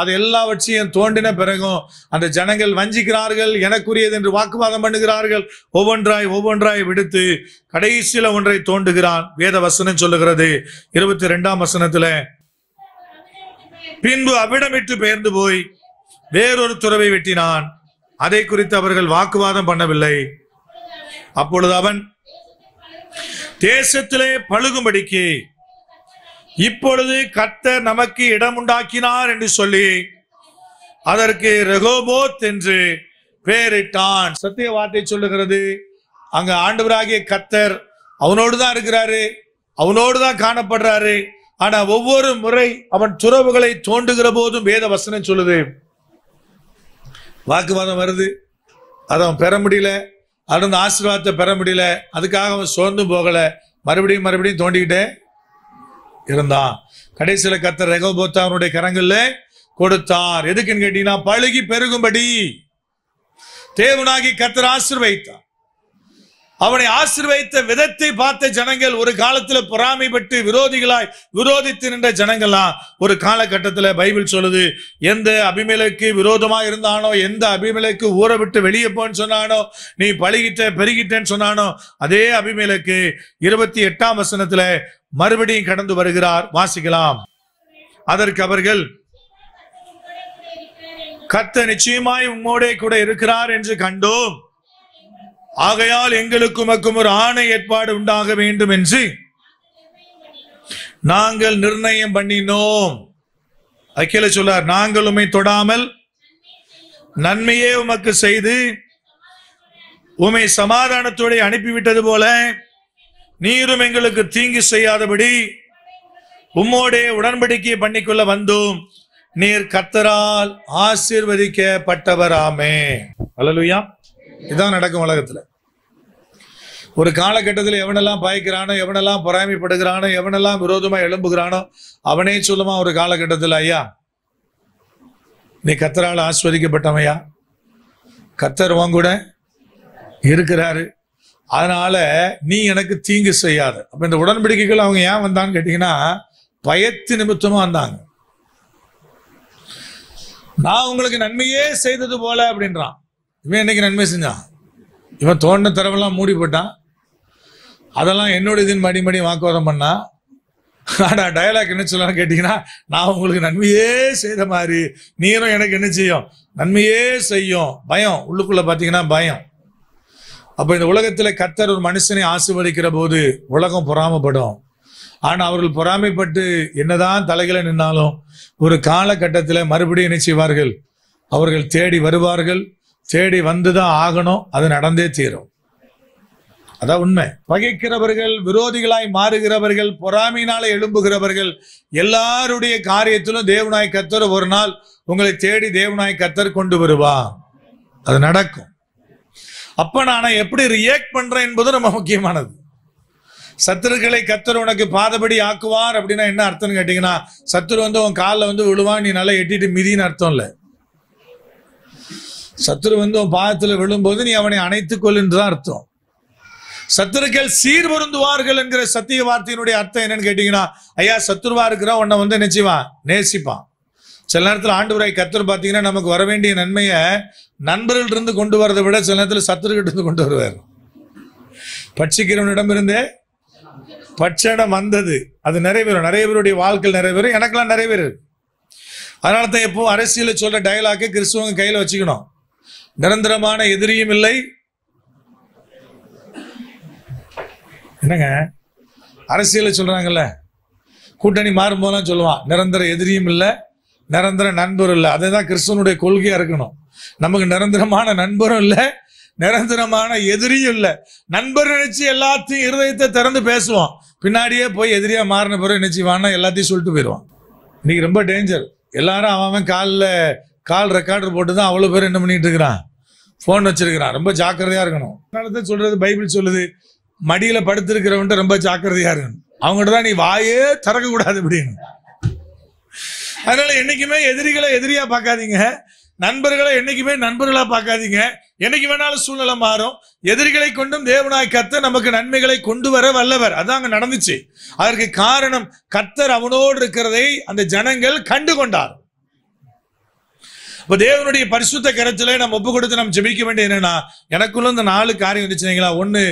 அது எல்லாவற்றையும் தோண்டின பிறகும் அந்த ஜனங்கள் வஞ்சிக்கிறார்கள், எனக்குரியது என்று வாக்குவாதம் பண்ணுகிறார்கள். ஒவ்வொன்றாய் விடுத்து கடைசியில ஒன்றை தோண்டுகிறான். வேத வசனம் சொல்லுகிறது 22ஆம் வசனத்துல, பின்பு அவ்விடமிட்டு பெயர்ந்து போய் வேறொரு துறவை வெட்டினான். அதை குறித்து அவர்கள் வாக்குவாதம் பண்ணவில்லை. அப்பொழுது அவன் தேசத்திலே பழுகும்படிக்கு இப்பொழுது கர்த்தர் நமக்கு இடம் உண்டாக்கினார் என்று சொல்லி அதற்கு ரெகோபோத் என்று பெயரிட்டான். சத்திய வார்த்தை சொல்லுகிறது, அங்க ஆண்டவராகிய கர்த்தர் அவனோடு தான் இருக்கிறாரு, அவனோடு தான் காணப்படுறாரு. ஆனா ஒவ்வொரு முறை அவன் துறவுகளை தோண்டுகிற போதும் வேத வசனம் சொல்லுது வாக்குவாதம் வருது. அதை அவன் பெற முடியல, அது ஆசீர்வாதத்தை பெற முடியல. அதுக்காக அவன் சோர்ந்து போகல, மறுபடியும் மறுபடியும் தோண்டிக்கிட்டே இருந்தான். கடைசியில கர்த்தர் ரெகோபோத் அவனுடைய கரங்கள்ல கொடுத்தார். எதுக்குன்னு கேட்டீங்கன்னா, பழுகி பெருகும்படி தேவனாகி கர்த்தர் ஆசீர்வதித்தார். அவனை ஆசீர்வதித்த விதத்தை பார்த்த ஜனங்கள் ஒரு காலத்துல பொறாமைப்பட்டு விரோதித்து நின்ற ஜனங்கள்லாம் ஒரு காலகட்டத்தில் பைபிள் சொல்லுது, எந்த அபிமெலேக்கு விரோதமா இருந்தானோ, எந்த அபிமெலேக்கு ஊரை விட்டு வெளியே போன்னு சொன்னானோ, நீ பழகிட்ட பெருகிட்டேன்னு சொன்னானோ, அதே அபிமெலேக்கு 28ஆம் வசனத்துல மறுபடியும் கடந்து வருகிறார். வாசிக்கலாம். அதற்கு அவர்கள், கர்த்தர் நிச்சயமாய் உம்மோடே கூட இருக்கிறார் என்று கண்டோம். ஆகையால் எங்களுக்கும் உமக்கும் ஒரு ஆணை ஏற்பாடு உண்டாக வேண்டும் என்று நாங்கள் நிர்ணயம் பண்ணினோம். அக்கேல சொல்லார், நாங்கள் உம்மை தொடாமல் நன்மையே உமக்கு செய்து உம்மை சமாதானத்தோடு அனுப்பிவிட்டது போல நீரும் எங்களுக்கு தீங்கு செய்யாதபடி உம்மோடே உடன்படிக்கை பண்ணிக்கொள்ள வந்தோம். நீர் கர்த்தரால் ஆசீர்வதிக்கப்பட்டவராமே. அல்லேலூயா. இதான் நடக்கும் உலகத்துல. ஒரு காலகட்டத்தில் எவனெல்லாம் பாய்க்கிறானோ, எவனெல்லாம் பொறாமைப்படுகிறானோ, எவனெல்லாம் விரோதமா எழும்புகிறானோ, அவனே சொல்லுமா ஒரு காலகட்டத்தில், ஐயா நீ கர்த்தரால் ஆசீர்வதிக்கப்பட்டவையா, கர்த்தர் உன் கூட இருக்கிறாரு, அதனால நீ எனக்கு தீங்கு செய்யாத. அப்ப இந்த உடன்படிக்கைகள் அவங்க ஏன் வந்தான்னு கேட்டீங்கன்னா, பயத்து நிமித்தமா வந்தாங்க. நான் உங்களுக்கு நன்மையே செய்தது போல அப்படின்றான். இவன் என்னைக்கு நன்மை செஞ்சான்? இவன் தோண்ட தரவெல்லாம் மூடி போட்டான். அதெல்லாம் என்னோட இதுன்னு மடி வாக்குவாதம் பண்ணா. ஆனா டயலாக் என்ன சொல்லலாம்னு கேட்டீங்கன்னா, நான் உங்களுக்கு நன்மையே செய்த மாதிரி நீரும் எனக்கு என்ன செய்யும்? நன்மையே செய்யும். பயம் உள்ளுக்குள்ள பாத்தீங்கன்னா பயம். அப்ப இந்த உலகத்துல கர்த்தர் ஒரு மனுஷனை ஆசீர்வதிக்கிற போது உலகம் பொறாமைப்படும். ஆனா அவர்கள் பொறாமைப்பட்டு என்னதான் தலைகளை நின்னாலும் ஒரு காலகட்டத்தில் மறுபடியும் என்ன செய்வார்கள்? அவர்கள் தேடி வருவார்கள். தேடி வந்துதான் ஆகணும். அது நடந்தே தீரும். அதான் உண்மை. பகைக்கிறவர்கள், விரோதிகளாய் மாறுகிறவர்கள், பொறாமையினால எழும்புகிறவர்கள் எல்லாருடைய காரியத்திலும் தேவனாய் கர்த்தர் ஒரு நாள் உங்களை தேடி தேவனாய் கர்த்தர் கொண்டு வருவார். அது நடக்கும். அப்ப நான் எப்படி ரியாக்ட் பண்றேன் என்பது ரொம்ப முக்கியமானது. சத்துருக்களை கர்த்தர் உனக்கு பாதபடி ஆக்குவார் அப்படின்னா என்ன அர்த்தம்னு கேட்டீங்கன்னா, சத்துரு வந்து உன் காலில் வந்து விழுவான், நீ நல்லா எட்டிட்டு மிதின்னு அர்த்தம் இல்லை. சத்துரு வந்து உன் பாதத்துல விழும்போது நீ அவனை அணைத்துக் கொள்ளுன்றுதான் அர்த்தம். சத்துருக்கள் சீர்பொருந்துவார்கள் என்கிற சத்திய வார்த்தையினுடைய அர்த்தம் என்னன்னு கேட்டீங்கன்னா, ஐயா சத்துருவா இருக்கிற உன்னை வந்து நினைச்சுவான், நேசிப்பான். சில நேரத்தில் ஆண்டவராய் கர்த்தர் பார்த்தீங்கன்னா நமக்கு வர வேண்டிய நன்மையை நண்பர்கள் இருந்து கொண்டு வரதை விட சில நேரத்தில் சத்துருக்கிட்ட இருந்து கொண்டு வருவார். பட்சிக்கிறவனிடம் இருந்தே பட்சணம் வந்தது, அது நிறைவேறும். நிறைய பேருடைய வாழ்க்கை நிறைவேறும். எனக்கெல்லாம் நிறைவேறு. அதனால தான் எப்போ அரசியல சொல்ற டயலாக்கை கிறிஸ்துவங்க கையில வச்சுக்கணும். நிரந்தரமான எதிரியும் இல்லை. என்னங்க அரசியல சொல்றாங்கல்ல, கூட்டணி மாறும் போதெல்லாம் சொல்லுவான், நிரந்தர எதிரியும் இல்லை, நிரந்தர நண்பரும் இல்லை. அதுதான் கிறிஸ்துவனுடைய கொள்கையா இருக்கணும். நமக்கு நிரந்தரமான நண்பரும் இல்லை, நிரந்தரமான எதிரியும் இல்லை. நண்பர் நினைச்சு எல்லாத்தையும் இருதயத்தை திறந்து பேசுவோம், பின்னாடியே போய் எதிரியா மாறின பிறகு நினைச்சுவான்னா எல்லாத்தையும் சொல்லிட்டு போயிடுவான். இன்னைக்கு ரொம்ப டேஞ்சர். எல்லாரும் அவன் கால் ரெக்கார்டர் போட்டு தான் அவ்வளவு பேர் என்ன பண்ணிட்டு இருக்கிறான், போன் வச்சிருக்கிறான். ரொம்ப ஜாக்கிரதையா இருக்கணும். அதனாலதான் சொல்றது, பைபிள் சொல்லுது, மடியில படுத்திருக்கிறவன்ட்டு ரொம்ப ஜாக்கிரதையா இருக்கணும். அவங்ககிட்ட தான் நீ வாயே திறக்க கூடாது அப்படின்னு. அதனால என்னைக்குமே எதிரிகளை எதிரியா பார்க்காதீங்க, நண்பர்களை என்னைக்குமே நண்பர்களா பார்க்காதீங்க. என்னைக்கு வேணாலும் சூழ்நிலை மாறும். எதிரிகளை கொண்டும் தேவனாய் கர்த்தர் நமக்கு நன்மைகளை கொண்டு வர வல்லவர். அதான் அங்க நடந்துச்சு. அதற்கு காரணம் கர்த்தர் அவனோடு இருக்கிறதை அந்த ஜனங்கள் கண்டு கொண்டார். இப்ப தேவனுடைய பரிசுத்த கரத்திலே நம்ம ஒப்பு கொடுத்து நம்ம ஜெபிக்க வேண்டிய என்னன்னா, எனக்குள்ள இந்த 4 காரியம் வந்துச்சுங்களா. 1,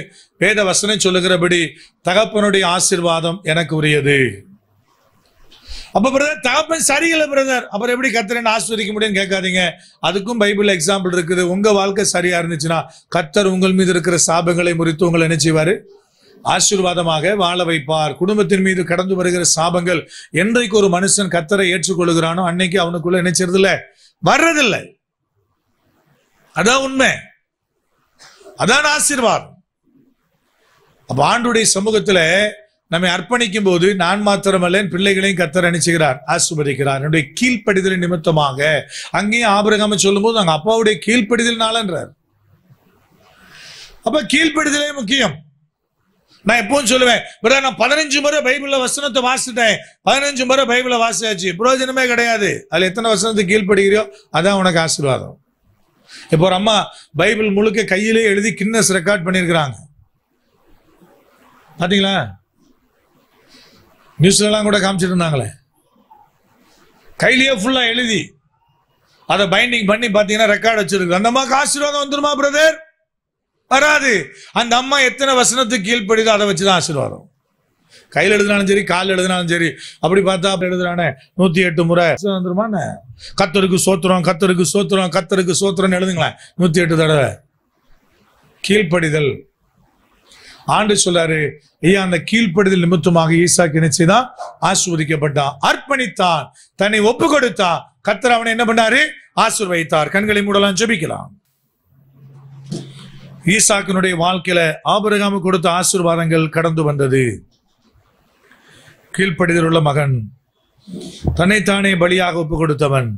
வேத வசனம் சொல்லுகிறபடி தகப்பனுடைய ஆசீர்வாதம் எனக்கு உரியது. அப்ப பிரதர் தகப்பன் சரியில்லை பிரதர், அப்புறம் எப்படி கர்த்தரை ஆசீர்வதிக்க முடியும்னு கேட்காதீங்க. அதுக்கும் பைபிள் எக்ஸாம்பிள் இருக்குது. உங்க வாழ்க்கை சரியா இருந்துச்சுன்னா கர்த்தர் உங்கள் மீது இருக்கிற சாபங்களை முறித்து உங்களை என்ன செய்வாரு? ஆசீர்வாதமாக வாழ வைப்பார். குடும்பத்தின் மீது கடந்து வருகிற சாபங்கள் என்றைக்கு ஒரு மனுஷன் கர்த்தரை ஏற்றுக்கொள்கிறானோ அன்னைக்கு அவனுக்குள்ள என்ன செய்யறதில்லை, வர்றதில்லை. அதான் உண்மை, அதான் ஆசீர்வாதம். அப்ப ஆண்டுடைய சமூகத்துல நம்மை அர்ப்பணிக்கும் போது நான் மாத்திரமல்ல பிள்ளைகளையும் கர்த்தர் அனுப்புகிறார், ஆசீர்வதிக்கிறார். என்னுடைய கீழ்ப்படிதல் நிமித்தமாக. அங்கேயும் ஆபிரகாமை சொல்லும் போது அங்க அப்பாவுடைய கீழ்ப்படிதல்னாலன்றார். அப்ப கீழ்ப்படிதலே முக்கியம். நான் எப்பவும் சொல்லுவேன், நான் 15 முறை பைபிள்ல வசனத்தை வாசிட்டேன், 15 முறை பைபிள வாசியாச்சு, பிரயோஜனமே கிடையாது. அதுல எத்தனை வசனத்துக்கு கீழ்ப்படுகிறியோ அதான் உனக்கு ஆசீர்வாதம். இப்போ ஒரு அம்மா பைபிள் முழுக்க கையிலே எழுதி கின்னஸ் ரெக்கார்ட் பண்ணிருக்கிறாங்க. பாத்தீங்களா? நியூஸ்ல எல்லாம் கூட காமிச்சிட்டு இருந்தாங்களே, கையிலேயே ஃபுல்லா எழுதி அதை பைண்டிங் பண்ணி பாத்தீங்கன்னா ரெக்கார்ட் வச்சிருக்கு. அந்த அம்மாக்கு ஆசீர்வாதம் வந்துருமா பிரதர்? வராது. அந்த அம்மா எத்தனை வசனத்துக்கு கீழ்ப்படுதோ அதை வச்சுதான் ஆசீர்வாதம். கையில் எழுதினாலும் சரி, கால் எழுதினாலும் சரி. அப்படி பார்த்தா அப்படி எழுதுறானே 108 முறை வந்துருமா? கர்த்தருக்கு சோத்திரம், கர்த்தருக்கு சோத்திரம், கர்த்தருக்கு சோத்திரம் எழுதுங்களேன் 108 தடவை. கீழ்ப்படிதல். ஆண்டு சொல்றாரு, ஐயா அந்த கீழ்ப்படிதல் நிமித்தமாக ஈசாக்கு என்ன செய்தான்? ஆசீர்வதிக்கப்பட்டான், அர்ப்பணித்தான், தன்னை ஒப்பு கொடுத்தான். கர்த்தர் அவனை என்ன பண்ணாரு? ஆசீர்வதித்தார். கண்களை மூடலாம், ஜெபிக்கலாம். ஈசாக்கினுடைய வாழ்க்கையில ஆபிரகாமுக்கு கொடுத்த ஆசீர்வாதங்கள் கடந்து வந்தது. கீழ்ப்படிதல் உள்ள மகன், தன்னைத்தானே பலியாக ஒப்பு கொடுத்தவன்,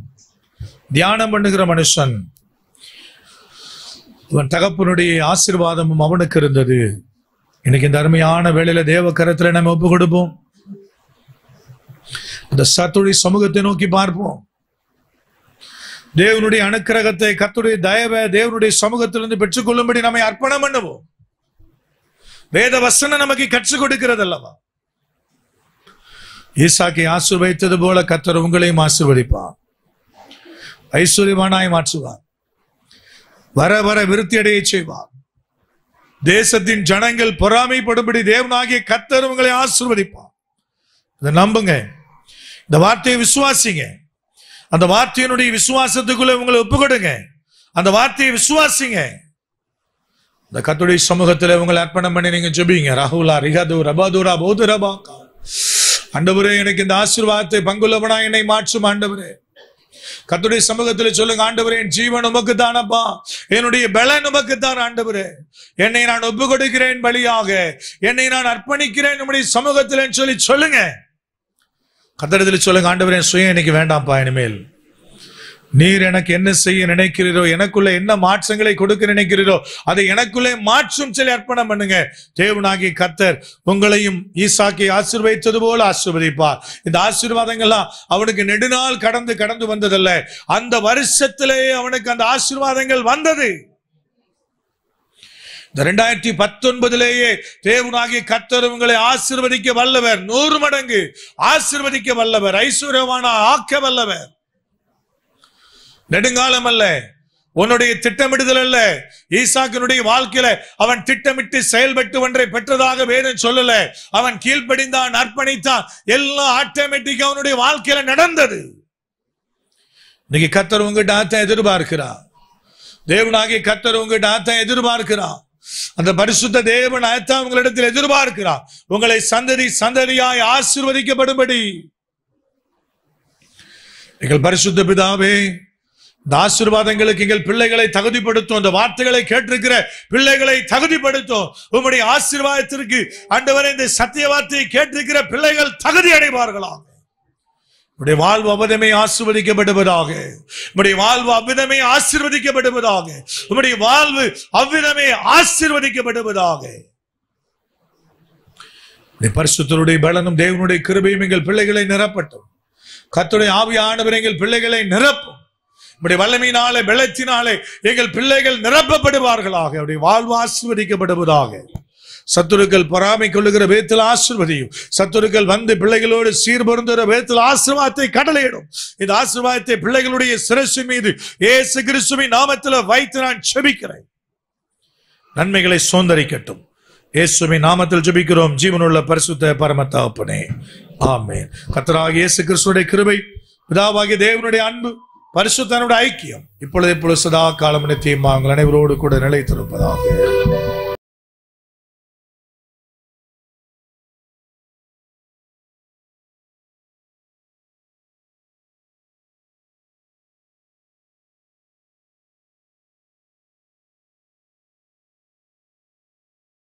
தியானம் பண்ணுகிற மனுஷன். அவன் தகப்பனுடைய ஆசீர்வாதமும் அவனுக்கு இருந்தது. இன்னைக்கு இந்த அருமையான வேளையில தேவ கரத்துல நம்ம ஒப்பு கொடுப்போம். அந்த சத்துடைய சமூகத்தை நோக்கி பார்ப்போம். தேவனுடைய அனுக்கிரகத்தை, கர்த்தருடைய தயவை தேவனுடைய சமூகத்திலிருந்து பெற்றுக்கொள்ளும்படி நம்மை அர்ப்பணம் பண்ணுவோம். வேத வசனம் நமக்கு கற்றுக் கொடுக்கிறது அல்லவா? ஈசாக்கை ஆசீர்வதித்தது போல கர்த்தர் உங்களையும் ஆசீர்வதிப்பார், ஐஸ்வர்யவானாய் மாற்றுவார், வர வர விருத்தி அடைய செய்வார். தேசத்தின் ஜனங்கள் பொறாமைப்படும்படி தேவனாகிய கர்த்தர் உங்களை ஆசீர்வதிப்பார். இதை நம்புங்க, இந்த வார்த்தையை விசுவாசிங்க. அந்த வார்த்தையினுடைய விசுவாசத்துக்குள்ள உங்களை ஒப்பு கொடுங்க. அந்த வார்த்தையை விசுவாசிங்க. இந்த கர்த்தருடைய சமூகத்தில் உங்களை அர்ப்பணம் பண்ணி நீங்க ஜெபிங்க. ராகுலா ரிகது ரபாதுரா போதுரபா. ஆண்டவரே, எனக்கு இந்த ஆசீர்வாதத்தை பங்குள்ளவனா என்னை மாற்றும் ஆண்டவரே. கர்த்தருடைய சமூகத்தில் சொல்லுங்க, ஆண்டவரே என் ஜீவன் உமக்கு தானப்பா, என்னுடைய பலன் உமக்கு தான் ஆண்டவரே. என்னை நான் ஒப்பு கொடுக்கிறேன் பலியாக, என்னை நான் அர்ப்பணிக்கிறேன் உம்முடைய சமூகத்தில் சொல்லி சொல்லுங்க. கர்த்தரிடத்தில் சொல்லுங்க, ஆண்டவரே சுயம் எனக்கு வேண்டாம்ப்பா, இனிமேல் நீர் எனக்கு என்ன செய்ய நினைக்கிறீரோ, எனக்குள்ள என்ன மாற்றங்களை கொடுக்க நினைக்கிறீரோ அதை எனக்குள்ளே மாற்றும் சொல்லி அர்ப்பணம் பண்ணுங்க. தேவனாகிய கர்த்தர் உங்களையும் ஈசாக்கை ஆசீர்வதித்தது போல ஆசீர்வதிப்பார். இந்த ஆசீர்வாதங்கள்லாம் அவனுக்கு நெடுநாள் கடந்து வந்ததல்ல, அந்த வருஷத்திலேயே அவனுக்கு அந்த ஆசீர்வாதங்கள் வந்தது. இந்த 2019 தேவனாகிய கர்த்தர் உங்களை ஆசீர்வதிக்க வல்லவர், 100 மடங்கு ஆசீர்வதிக்க வல்லவர், ஐஸ்வர்யவானா ஆக்க வல்லவர். நெடுங்காலம் அல்ல, உன்னுடைய திட்டமிடுதல் அல்ல. ஈசாக்கினுடைய வாழ்க்கையில அவன் திட்டமிட்டு செயல்பட்டு ஒன்றை பெற்றதாக வேதம் சொல்லல. அவன் கீழ்ப்படிந்தான், அர்ப்பணித்தான், எல்லாம் ஆட்டோமேட்டிக்கா அவனுடைய வாழ்க்கையில நடந்தது. இன்னைக்கு கர்த்தர் உங்ககிட்ட ஆத்தான் எதிர்பார்க்கிறார். தேவனாகிய கர்த்தர் உங்ககிட்ட ஆத்தான் எதிர்பார்க்கிறார். அந்த பரிசுத்த தேவன் ஆத்தான் உங்களிடத்தில் எதிர்பார்க்கிறார், உங்களை சந்ததி சந்ததியாய் ஆசீர்வதிக்கப்படும்படி. எங்கள் பரிசுத்த பிதாவே, இந்த ஆசீர்வாதங்களுக்கு எங்கள் பிள்ளைகளை தகுதிப்படுத்தும். இந்த வார்த்தைகளை கேட்டிருக்கிற பிள்ளைகளை தகுதிப்படுத்தும். உம்முடைய ஆசீர்வாதத்திற்கு ஆண்டவரே இந்த சத்திய வார்த்தையை கேட்டிருக்கிற பிள்ளைகள் தகுதி அடைவார்களாக. உம்முடைய வாழ்வு அவ்விதமே ஆசீர்வதிக்கப்படுவதாக. உம்முடைய வாழ்வு அவ்விதமே ஆசீர்வதிக்கப்படுவதாக. உம்முடைய வாழ்வு அவ்விதமே ஆசீர்வதிக்கப்படுவதாக. பரிசுத்தருடைய பலனும் தேவனுடைய கிருபையும் எங்கள் பிள்ளைகளை நிரப்பட்டும். கர்த்தருடைய ஆவியானவர் எங்கள் பிள்ளைகளை நிரப்பும். உம்முடைய வல்லமையினாலே பலத்தினாலே எங்கள் பிள்ளைகள் நிரப்பப்படுவார்களாக. அவருடைய வாழ்வு ஆசீர்வதிக்கப்படுவதாக. சத்துருக்கள் பொறாமை கொள்ளுகிற விதத்தில் ஆசீர்வதியும். சத்துருக்கள் வந்து பிள்ளைகளோடு சீர்பொருந்துகிற விதத்தில் ஆசீர்வாதத்தை கடலையிடும். இந்த ஆசீர்வாதத்தை பிள்ளைகளுடைய சிரசு மீது இயேசு கிறிஸ்துவின் நாமத்தில் வைத்து நான் ஜெபிக்கிறேன். நன்மைகளை சுதந்தரிக்கட்டும். இயேசுவின் நாமத்தில் ஜெபிக்கிறோம் ஜீவனுள்ள பரிசுத்த பரம தகப்பனே, ஆமென். கர்த்தராகிய இயேசு கிறிஸ்துவின் கிருபை, பிதாவாகிய தேவனுடைய அன்பு, பரிசுத்தனுடைய ஐக்கியம் இப்பொழுது சதா காலம் நித்தியமாக உங்கள் அனைவரோடு கூட நிலைத்திருப்பதாக.